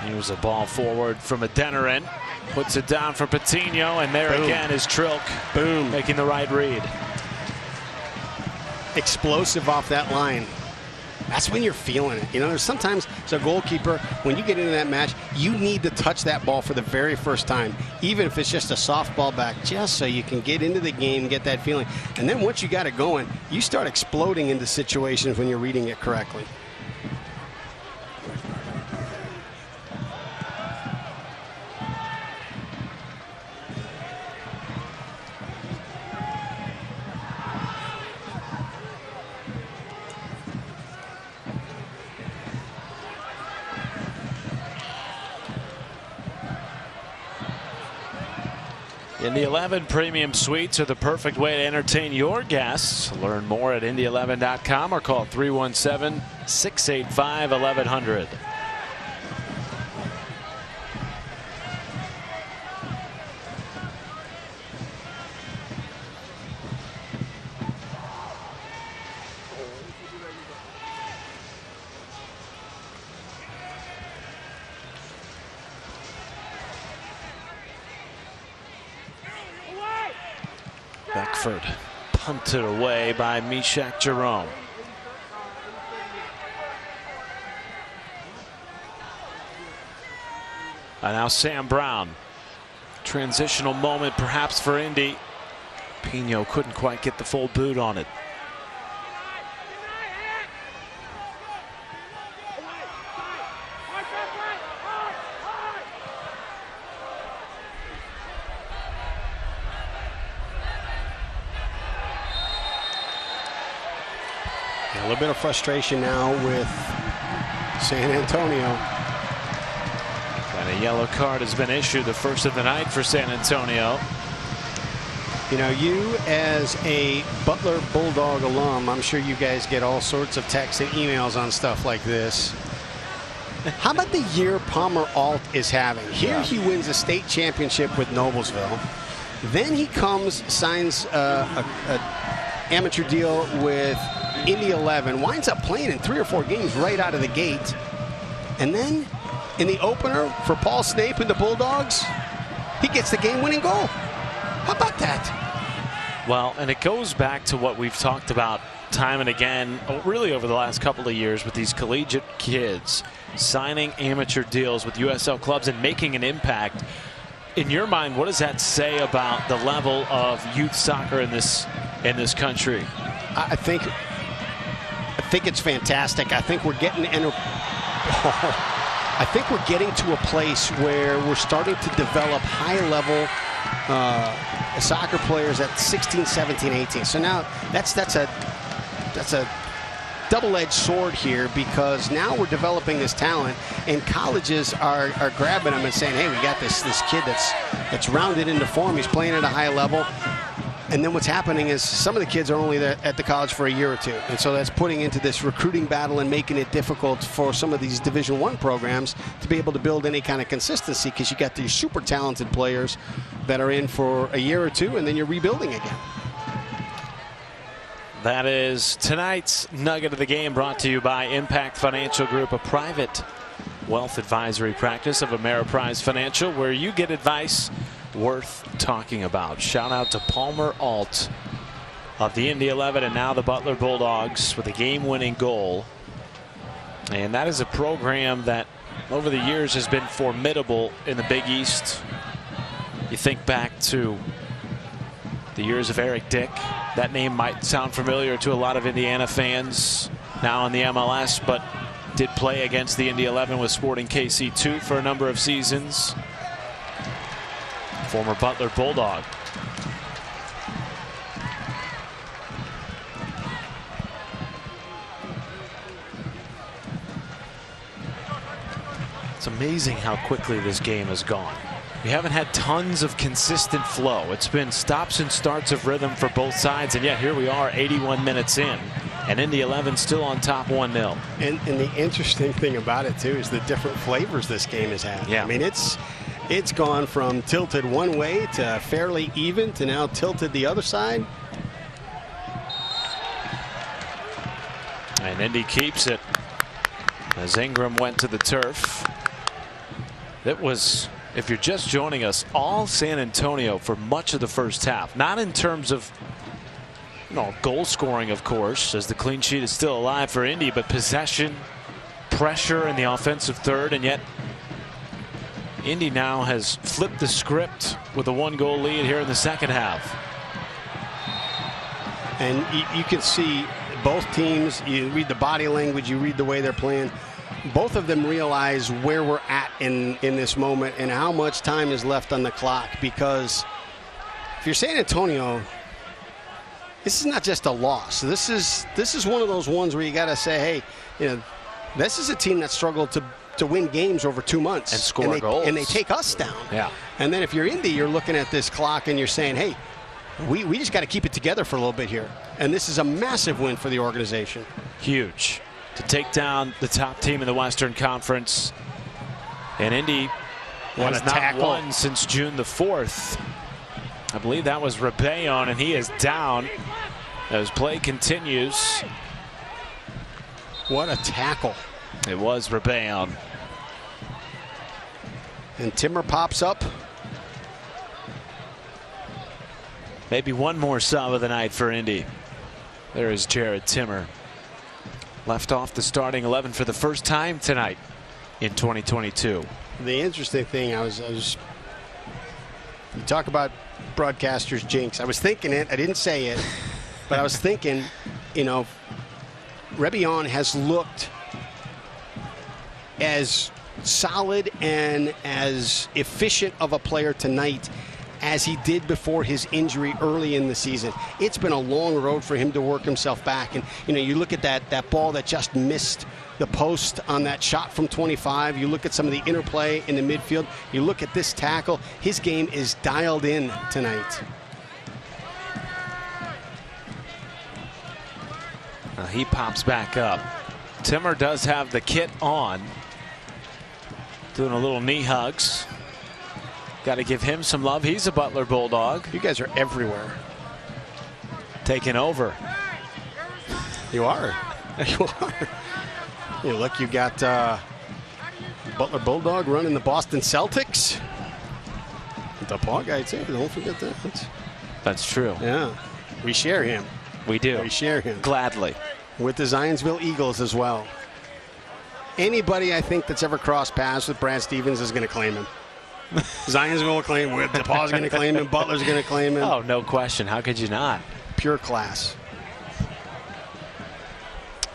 Here's a ball forward from Adeniran. Puts it down for Patino, and there again is Trilk. Boom. Making the right read. Explosive off that line. That's when you're feeling it. There's sometimes as a goalkeeper, when you get into that match, you need to touch that ball for the very first time, even if it's just a soft ball back, just so you can get into the game, get that feeling. And then once you got it going, you start exploding into situations when you're reading it correctly. Indy 11 Premium Suites are the perfect way to entertain your guests. Learn more at Indy11.com or call 317-685-1100. Beckford punted away by Meshach Jerome. And now Sam Brown. Transitional moment perhaps for Indy. Pino couldn't quite get the full boot on it. little bit of frustration now with San Antonio. And a yellow card has been issued, the first of the night for San Antonio. You know, you as a Butler Bulldog alum, I'm sure you guys get all sorts of texts and emails on stuff like this. How about the year Palmer Alt is having? Here he wins a state championship with Noblesville. Then he comes, signs an amateur deal with Indy 11, winds up playing in 3 or 4 games right out of the gate. And then in the opener for Paul Snape and the Bulldogs, he gets the game-winning goal. How about that? Well, and it goes back to what we've talked about time and again, really over the last couple of years, with these collegiate kids signing amateur deals with USL clubs and making an impact. In your mind, what does that say about the level of youth soccer in this country? I think it's fantastic. I think we're getting I think we're getting to a place where we're starting to develop high-level soccer players at 16, 17, 18. So now that's a double-edged sword here, because now we're developing this talent, and colleges are grabbing them and saying, hey, we got this kid that's rounded into form. He's playing at a high level. And then what's happening is some of the kids are only at the college for a year or two. And so that's putting into this recruiting battle and making it difficult for some of these Division I programs to be able to build any kind of consistency, because you got these super talented players that are in for a year or two, and then you're rebuilding again. That is tonight's nugget of the game, brought to you by Impact Financial Group, a private wealth advisory practice of Ameriprise Financial, where you get advice worth talking about. Shout out to Palmer Alt of the Indy 11 and now the Butler Bulldogs with a game-winning goal. And that is a program that over the years has been formidable in the Big East. You think back to the years of Eric Dick. That name might sound familiar to a lot of Indiana fans now in the MLS, but did play against the Indy 11 with Sporting KC2 for a number of seasons. Former Butler Bulldog. It's amazing how quickly this game has gone. We haven't had tons of consistent flow. It's been stops and starts of rhythm for both sides, and yet here we are 81 minutes in, and Indy 11 still on top 1-0. And the interesting thing about it too is the different flavors this game has had. Yeah. I mean, it's gone from tilted one way to fairly even to now tilted the other side. And Indy keeps it as Ingram went to the turf. It was, if you're just joining us, all San Antonio for much of the first half. Not in terms of goal scoring, of course, as the clean sheet is still alive for Indy, but possession, pressure in the offensive third, and yet Indy now has flipped the script with a 1-goal lead here in the second half. And you can see both teams, you read the body language, you read the way they're playing. Both of them realize where we're at in this moment and how much time is left on the clock, because if you're San Antonio, this is not just a loss. This is one of those ones where you got to say, hey, this is a team that struggled to win games over 2 months and score goals, and they take us down. Yeah. And then if you're Indy, you're looking at this clock and you're saying, hey, we just got to keep it together for a little bit here. And this is a massive win for the organization. Huge to take down the top team in the Western Conference. And Indy has not won since June the 4th. I believe that was Rebellon, and he is down as play continues. What a tackle. It was Rebellon. And Timmer pops up. Maybe one more sub of the night for Indy. There is Jared Timmer. Left off the starting 11 for the first time tonight in 2022. The interesting thing, you talk about broadcasters jinx. I was thinking it, I didn't say it, but I was thinking, Rebellon has looked as solid and as efficient of a player tonight as he did before his injury early in the season. It's been a long road for him to work himself back. And, you look at that ball that just missed the post on that shot from 25. You look at some of the interplay in the midfield. You look at this tackle. His game is dialed in tonight. He pops back up. Timmer does have the kit on. Doing a little knee hugs. Got to give him some love. He's a Butler Bulldog. You guys are everywhere. Taking over. You are. You are. You look, you got Butler Bulldog running the Boston Celtics. The paw guy too. Don't forget that. That's true. Yeah. We share him. We do. We share him. Gladly. With the Zionsville Eagles as well. Anybody I think that's ever crossed paths with Brad Stevens is going to claim him. Zionsville will claim him. DePauw's going to claim him. Butler's going to claim him. Oh, no question. How could you not? Pure class.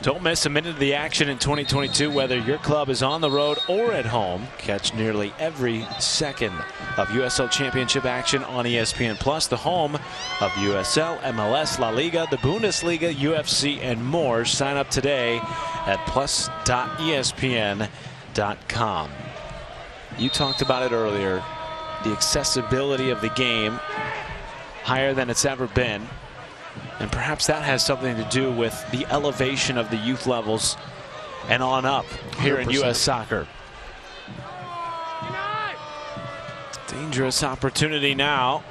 Don't miss a minute of the action in 2022, whether your club is on the road or at home. Catch nearly every second of USL Championship action on ESPN Plus, the home of USL, MLS, La Liga, the Bundesliga, UFC, and more. Sign up today at plus.espn.com. You talked about it earlier, the accessibility of the game higher than it's ever been. And perhaps that has something to do with the elevation of the youth levels and on up here 100%. In U.S. soccer. Dangerous opportunity now.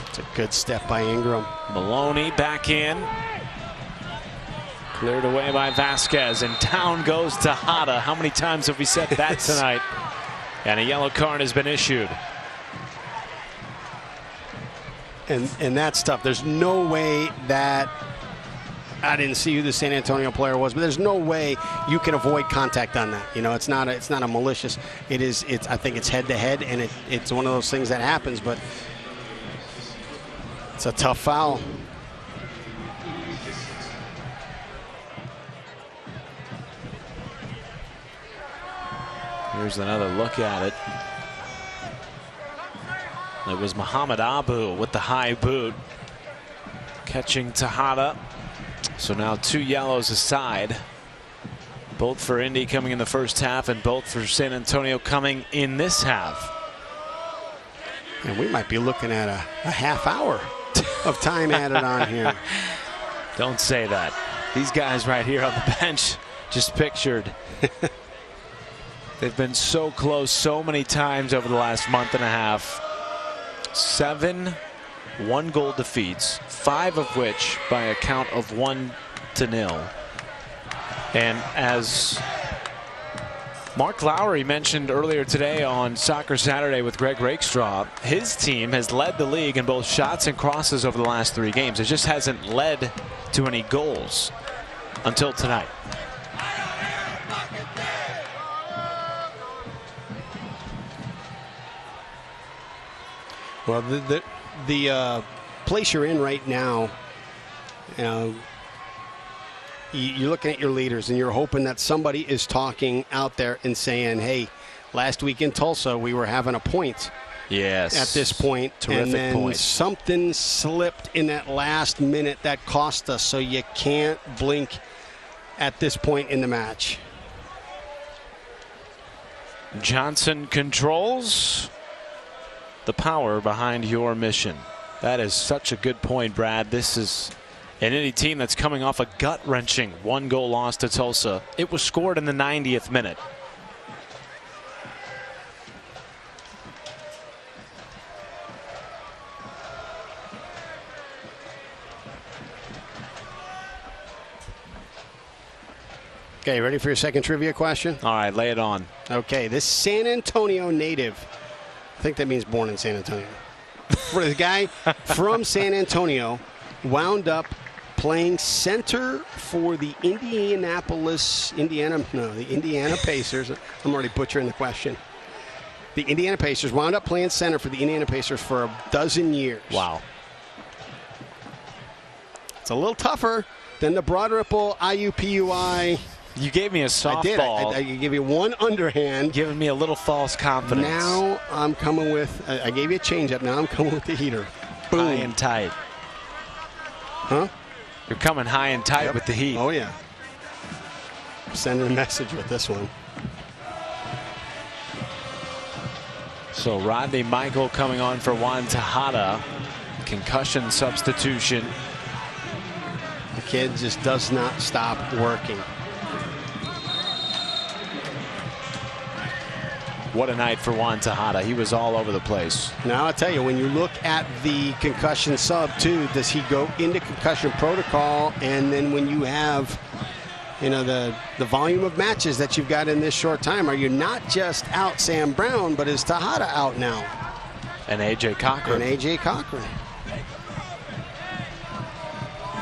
It's a good step by Ingram. Maloney back in. Cleared away by Vasquez, and down goes Tejada. How many times have we said that tonight? And a yellow card has been issued. And that's tough. There's no way that, I didn't see who the San Antonio player was, but there's no way you can avoid contact on that. It's not a malicious. I think it's head to head, and it's one of those things that happens, but it's a tough foul. Here's another look at it. It was Muhammad Abu with the high boot, catching Tejada. So now 2 yellows aside, both for Indy coming in the first half and both for San Antonio coming in this half. And we might be looking at a half hour of time added on here. Don't say that. These guys right here on the bench, just pictured. They've been so close so many times over the last month and a half. 7 one-goal defeats, 5 of which by a count of 1-0. And as Mark Lowry mentioned earlier today on Soccer Saturday with Greg Rakestraw, his team has led the league in both shots and crosses over the last 3 games. It just hasn't led to any goals until tonight. Well, the place you're in right now, you're looking at your leaders and you're hoping that somebody is talking out there and saying, hey, last week in Tulsa we were having a point. Yes. At this point. Terrific and then point. Something slipped in that last minute that cost us, so you can't blink at this point in the match. Johnson controls the power behind your mission. That is such a good point, Brad. This is an Indy team that's coming off a gut-wrenching 1-goal loss to Tulsa. It was scored in the 90th minute. Okay, ready for your second trivia question? All right, lay it on. Okay, this San Antonio native, I think that means born in San Antonio. For the guy from San Antonio, wound up playing center for the Indiana Pacers. I'm already butchering the question. The Indiana Pacers wound up playing center for the Indiana Pacers for 12 years. Wow. It's a little tougher than the Broad Ripple IUPUI You gave me a softball. I did. I gave you one underhand. Giving me a little false confidence. Now I'm coming with, I gave you a changeup. Now I'm coming with the heater. Boom. High and tight. Huh? You're coming high and tight with the heat. Oh, yeah. Sending a message with this one. So Rodney Michael coming on for Juan Tejada. Concussion substitution. The kid just does not stop working. What a night for Juan Tejada. He was all over the place. Now, I'll tell you, when you look at the concussion sub, too, does he go into concussion protocol? And then when you have, you know, the volume of matches that you've got in this short time, are you not just out Sam Brown, but is Tejada out now? And A.J. Cochran.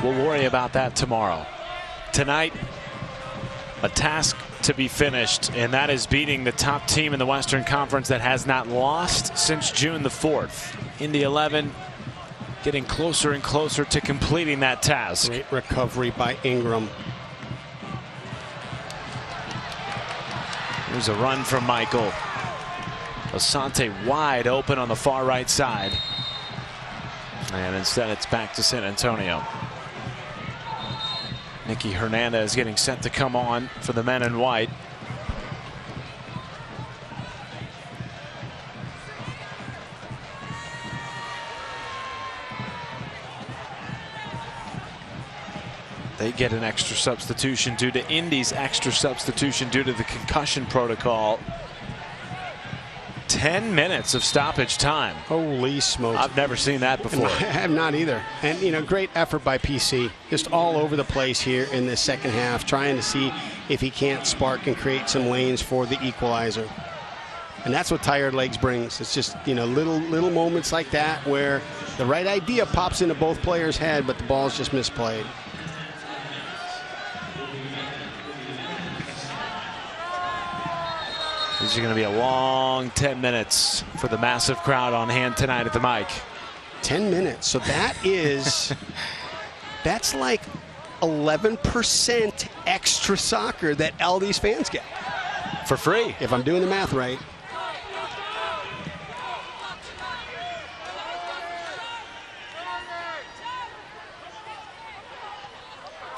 We'll worry about that tomorrow. Tonight, a task to be finished, and that is beating the top team in the Western Conference that has not lost since June the 4th. Indy 11 getting closer and closer to completing that task. Great recovery by Ingram. Here's a run from Michael. Asante wide open on the far right side. And instead it's back to San Antonio. Nicky Hernandez getting set to come on for the men in white. They get an extra substitution due to Indy's extra substitution due to the concussion protocol. 10 minutes of stoppage time. Holy smokes. I've never seen that before. I have not either. And, you know, great effort by PC. Just all over the place here in the second half, trying to see if he can't spark and create some lanes for the equalizer. And that's what tired legs brings. It's just, you know, little moments like that where the right idea pops into both players' head, but the ball's just misplayed. This is going to be a long 10 minutes for the massive crowd on hand tonight at the mic. 10 minutes. So that is, that's like 11% extra soccer that all these fans get. For free. If I'm doing the math right.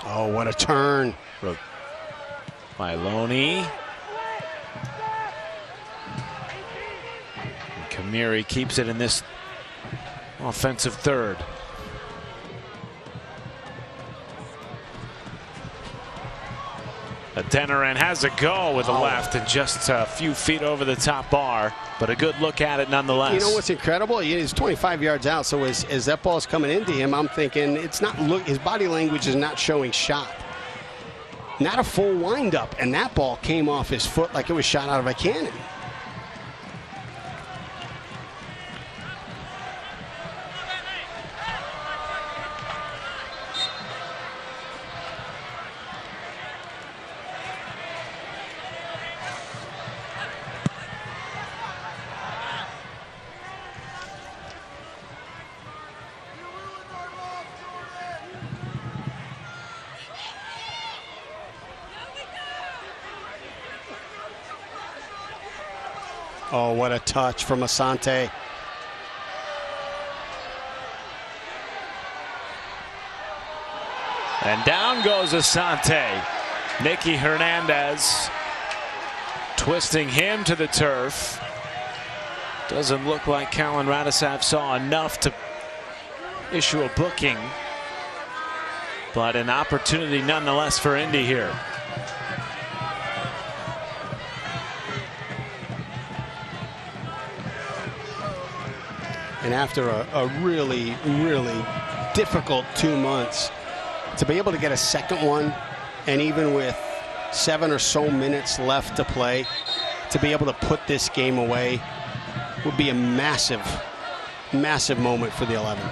Oh, what a turn. Milone. Kamiri keeps it in this offensive third. Adeniran has a go with the left and just a few feet over the top bar, but a good look at it nonetheless. You know what's incredible? He's 25 yards out, so as that ball's coming into him, I'm thinking it's not his body language is not showing shot. Not a full windup, and that ball came off his foot like it was shot out of a cannon. Oh, what a touch from Asante. And down goes Asante. Nicky Hernandez twisting him to the turf. Doesn't look like Callan Radisav saw enough to issue a booking, but an opportunity nonetheless for Indy here. And after a really, really difficult 2 months, to be able to get a second one, and even with 7 or so minutes left to play, to be able to put this game away would be a massive, massive moment for the 11.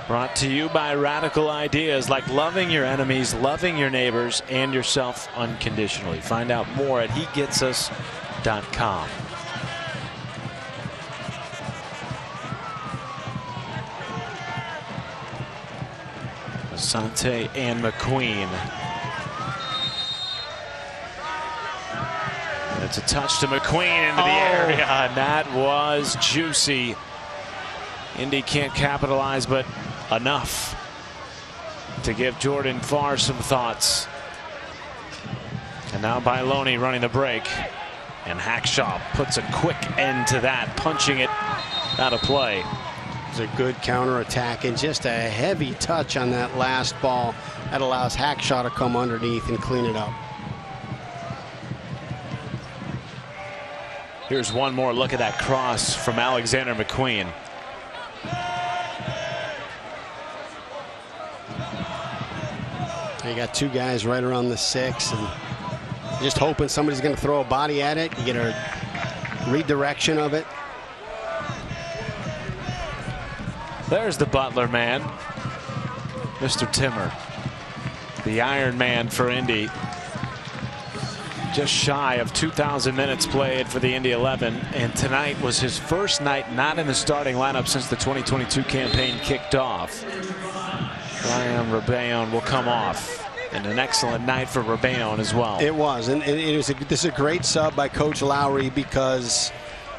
Brought to you by radical ideas like loving your enemies, loving your neighbors, and yourself unconditionally. Find out more at hegetsus.com. Asante and McQueen. It's a touch to McQueen into the area, and that was juicy. Indy can't capitalize, but enough to give Jordan Farr some thoughts. And now Bailoni running the break, and Hackshaw puts a quick end to that, punching it out of play. It's a good counter-attack, and just a heavy touch on that last ball that allows Hackshaw to come underneath and clean it up. Here's one more look at that cross from Alexander McQueen. You got two guys right around the 6, and just hoping somebody's going to throw a body at it. You get a redirection of it. There's the Butler man, Mr. Timmer, the Iron Man for Indy. Just shy of 2,000 minutes played for the Indy 11, and tonight was his first night not in the starting lineup since the 2022 campaign kicked off. Ryan Rebellon will come off, and an excellent night for Rebellon as well. It was, and this is a great sub by Coach Lowry, because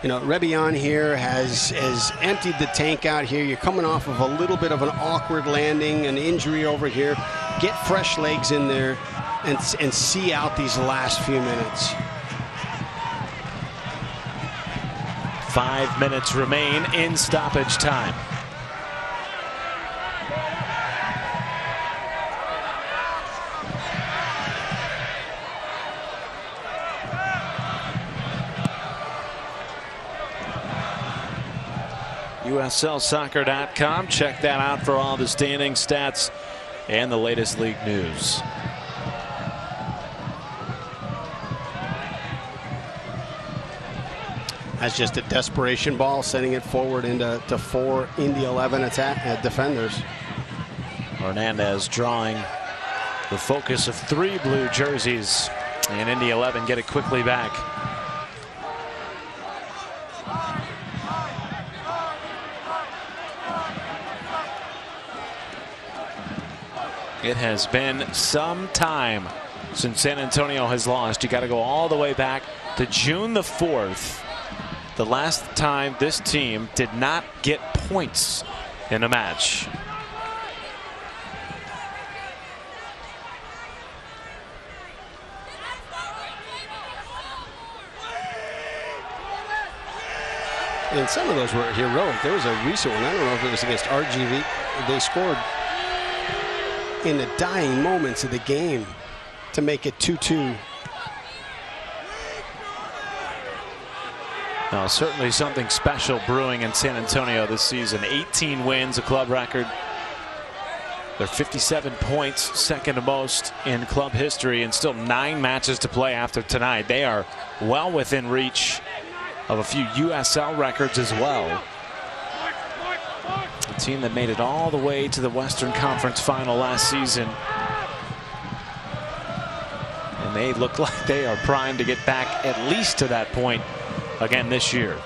Rebellon here has emptied the tank out here. You're coming off of a little bit of an awkward landing, an injury over here. Get fresh legs in there and see out these last few minutes. 5 minutes remain in stoppage time. USLsoccer.com. Check that out for all the standing stats and the latest league news. That's just a desperation ball, sending it forward into 4 Indy 11 defenders. Hernandez drawing the focus of 3 blue jerseys, and Indy 11 get it quickly back. It has been some time since San Antonio has lost. You got to go all the way back to June the 4th. The last time this team did not get points in a match. And some of those were heroic. There was a recent one, I don't know if it was against RGV. They scored in the dying moments of the game to make it 2-2. Now, certainly something special brewing in San Antonio this season. 18 wins, a club record. They're 57 points, second to most in club history, and still 9 matches to play after tonight. They are well within reach of a few USL records as well. A team that made it all the way to the Western Conference final last season. And they look like they are primed to get back at least to that point again this year.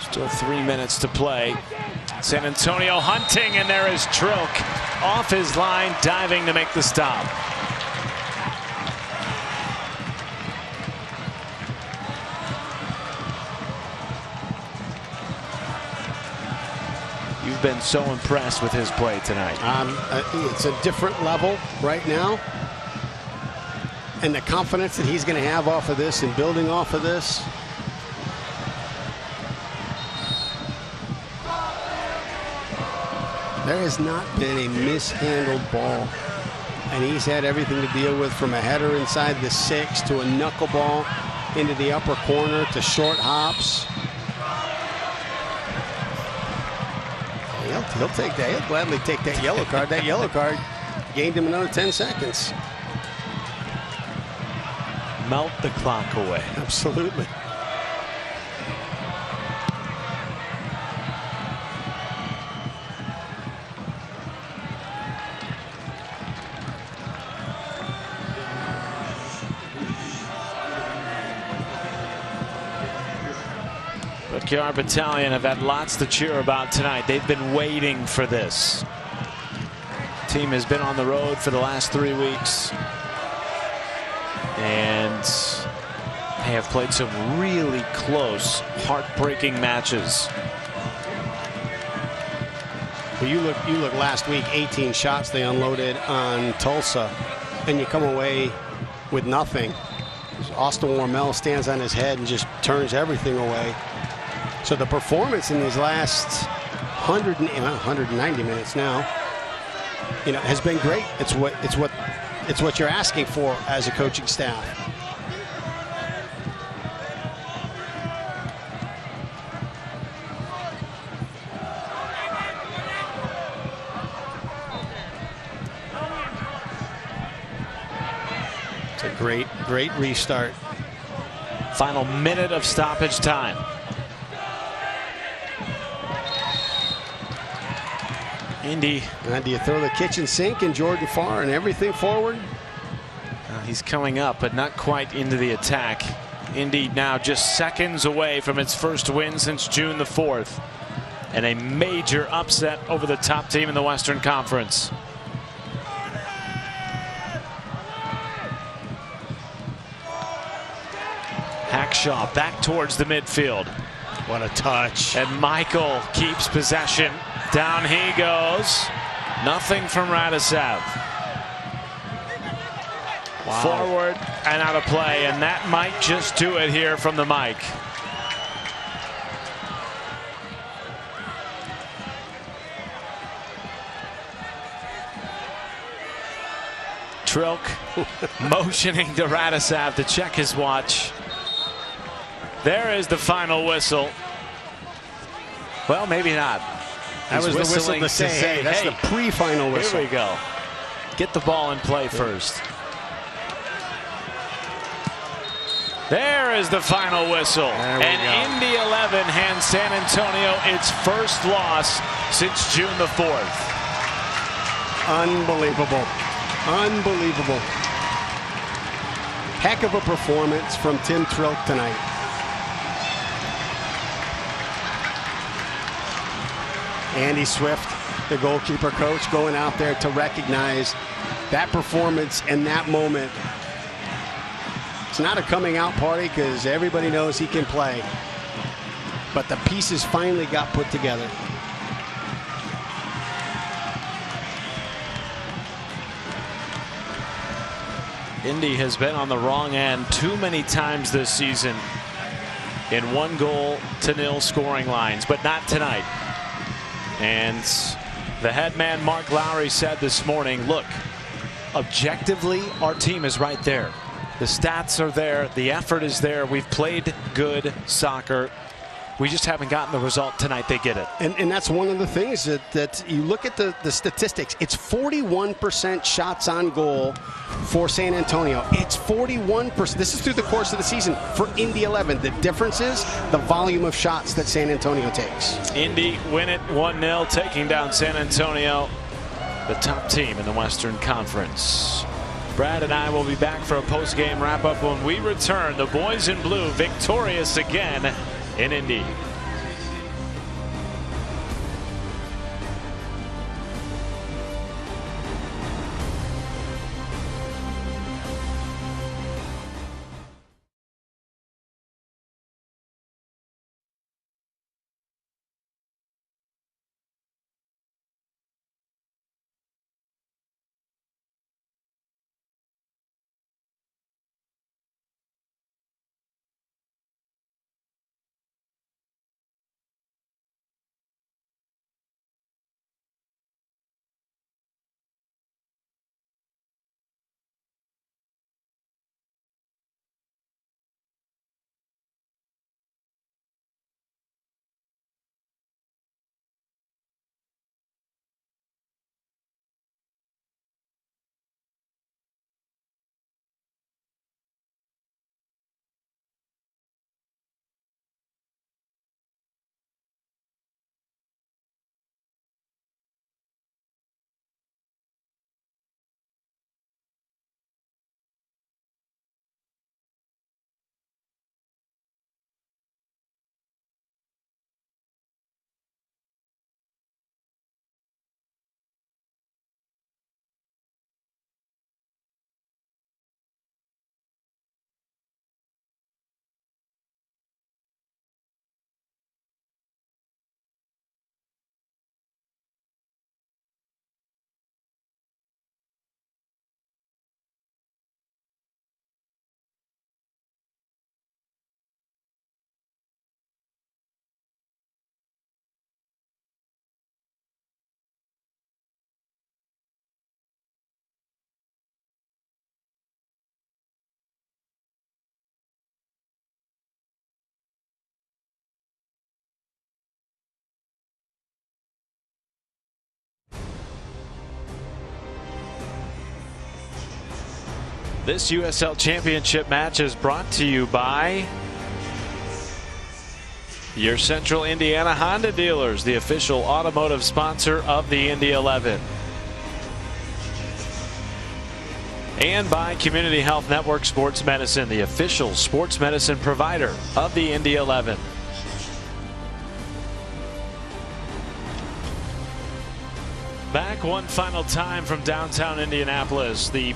Still 3 minutes to play. San Antonio hunting, and there is Trilk off his line, diving to make the stop. You've been so impressed with his play tonight. It's a different level right now. And the confidence that he's going to have off of this and building off of this. There has not been a mishandled ball. And he's had everything to deal with, from a header inside the 6 to a knuckleball into the upper corner to short hops. He'll take that. He'll gladly take that yellow card. That yellow card gained him another 10 seconds. Melt the clock away. Absolutely. Backyard Battalion have had lots to cheer about tonight. They've been waiting for this. Team has been on the road for the last 3 weeks. And they have played some really close, heartbreaking matches. Well, you look last week, 18 shots they unloaded on Tulsa, and you come away with nothing. Austin Warmel stands on his head and just turns everything away. So the performance in these last 190 minutes now, has been great. It's what you're asking for as a coaching staff. It's a great restart. Final minute of stoppage time. Indy. And do you throw the kitchen sink in Jordan Farr and everything forward? He's coming up, but not quite into the attack. Indy now just seconds away from its first win since June the 4th. And a major upset over the top team in the Western Conference. Hackshaw back towards the midfield. What a touch. And Michael keeps possession. Down he goes. Nothing from Radicev. Wow. Forward and out of play, and that might just do it here from the mic. Trilk motioning to Radicev to check his watch. There is the final whistle. Well, maybe not. That was the whistle to say, hey, that's the pre-final whistle. Here we go. Get the ball in play first. There is the final whistle. And Indy 11 hands San Antonio its first loss since June the 4th. Unbelievable. Unbelievable. Heck of a performance from Tim Trilk tonight. Andy Swift, the goalkeeper coach, going out there to recognize that performance and that moment. It's not a coming out party because everybody knows he can play. But the pieces finally got put together. Indy has been on the wrong end too many times this season in 1-0 scoring lines, but not tonight. And the head man Mark Lowry said this morning, look, objectively our team is right there. The stats are there, the effort is there, we've played good soccer. We just haven't gotten the result tonight. They get it. And that's one of the things that you look at the statistics. It's 41% shots on goal for San Antonio. It's 41%. This is through the course of the season for Indy 11. The difference is the volume of shots that San Antonio takes. Indy win it 1-0, taking down San Antonio, the top team in the Western Conference. Brad and I will be back for a post-game wrap-up when we return. The boys in blue victorious again in Indy. This USL Championship match is brought to you by your Central Indiana Honda dealers, the official automotive sponsor of the Indy 11. And by Community Health Network Sports Medicine, the official sports medicine provider of the Indy 11. Back one final time from downtown Indianapolis. The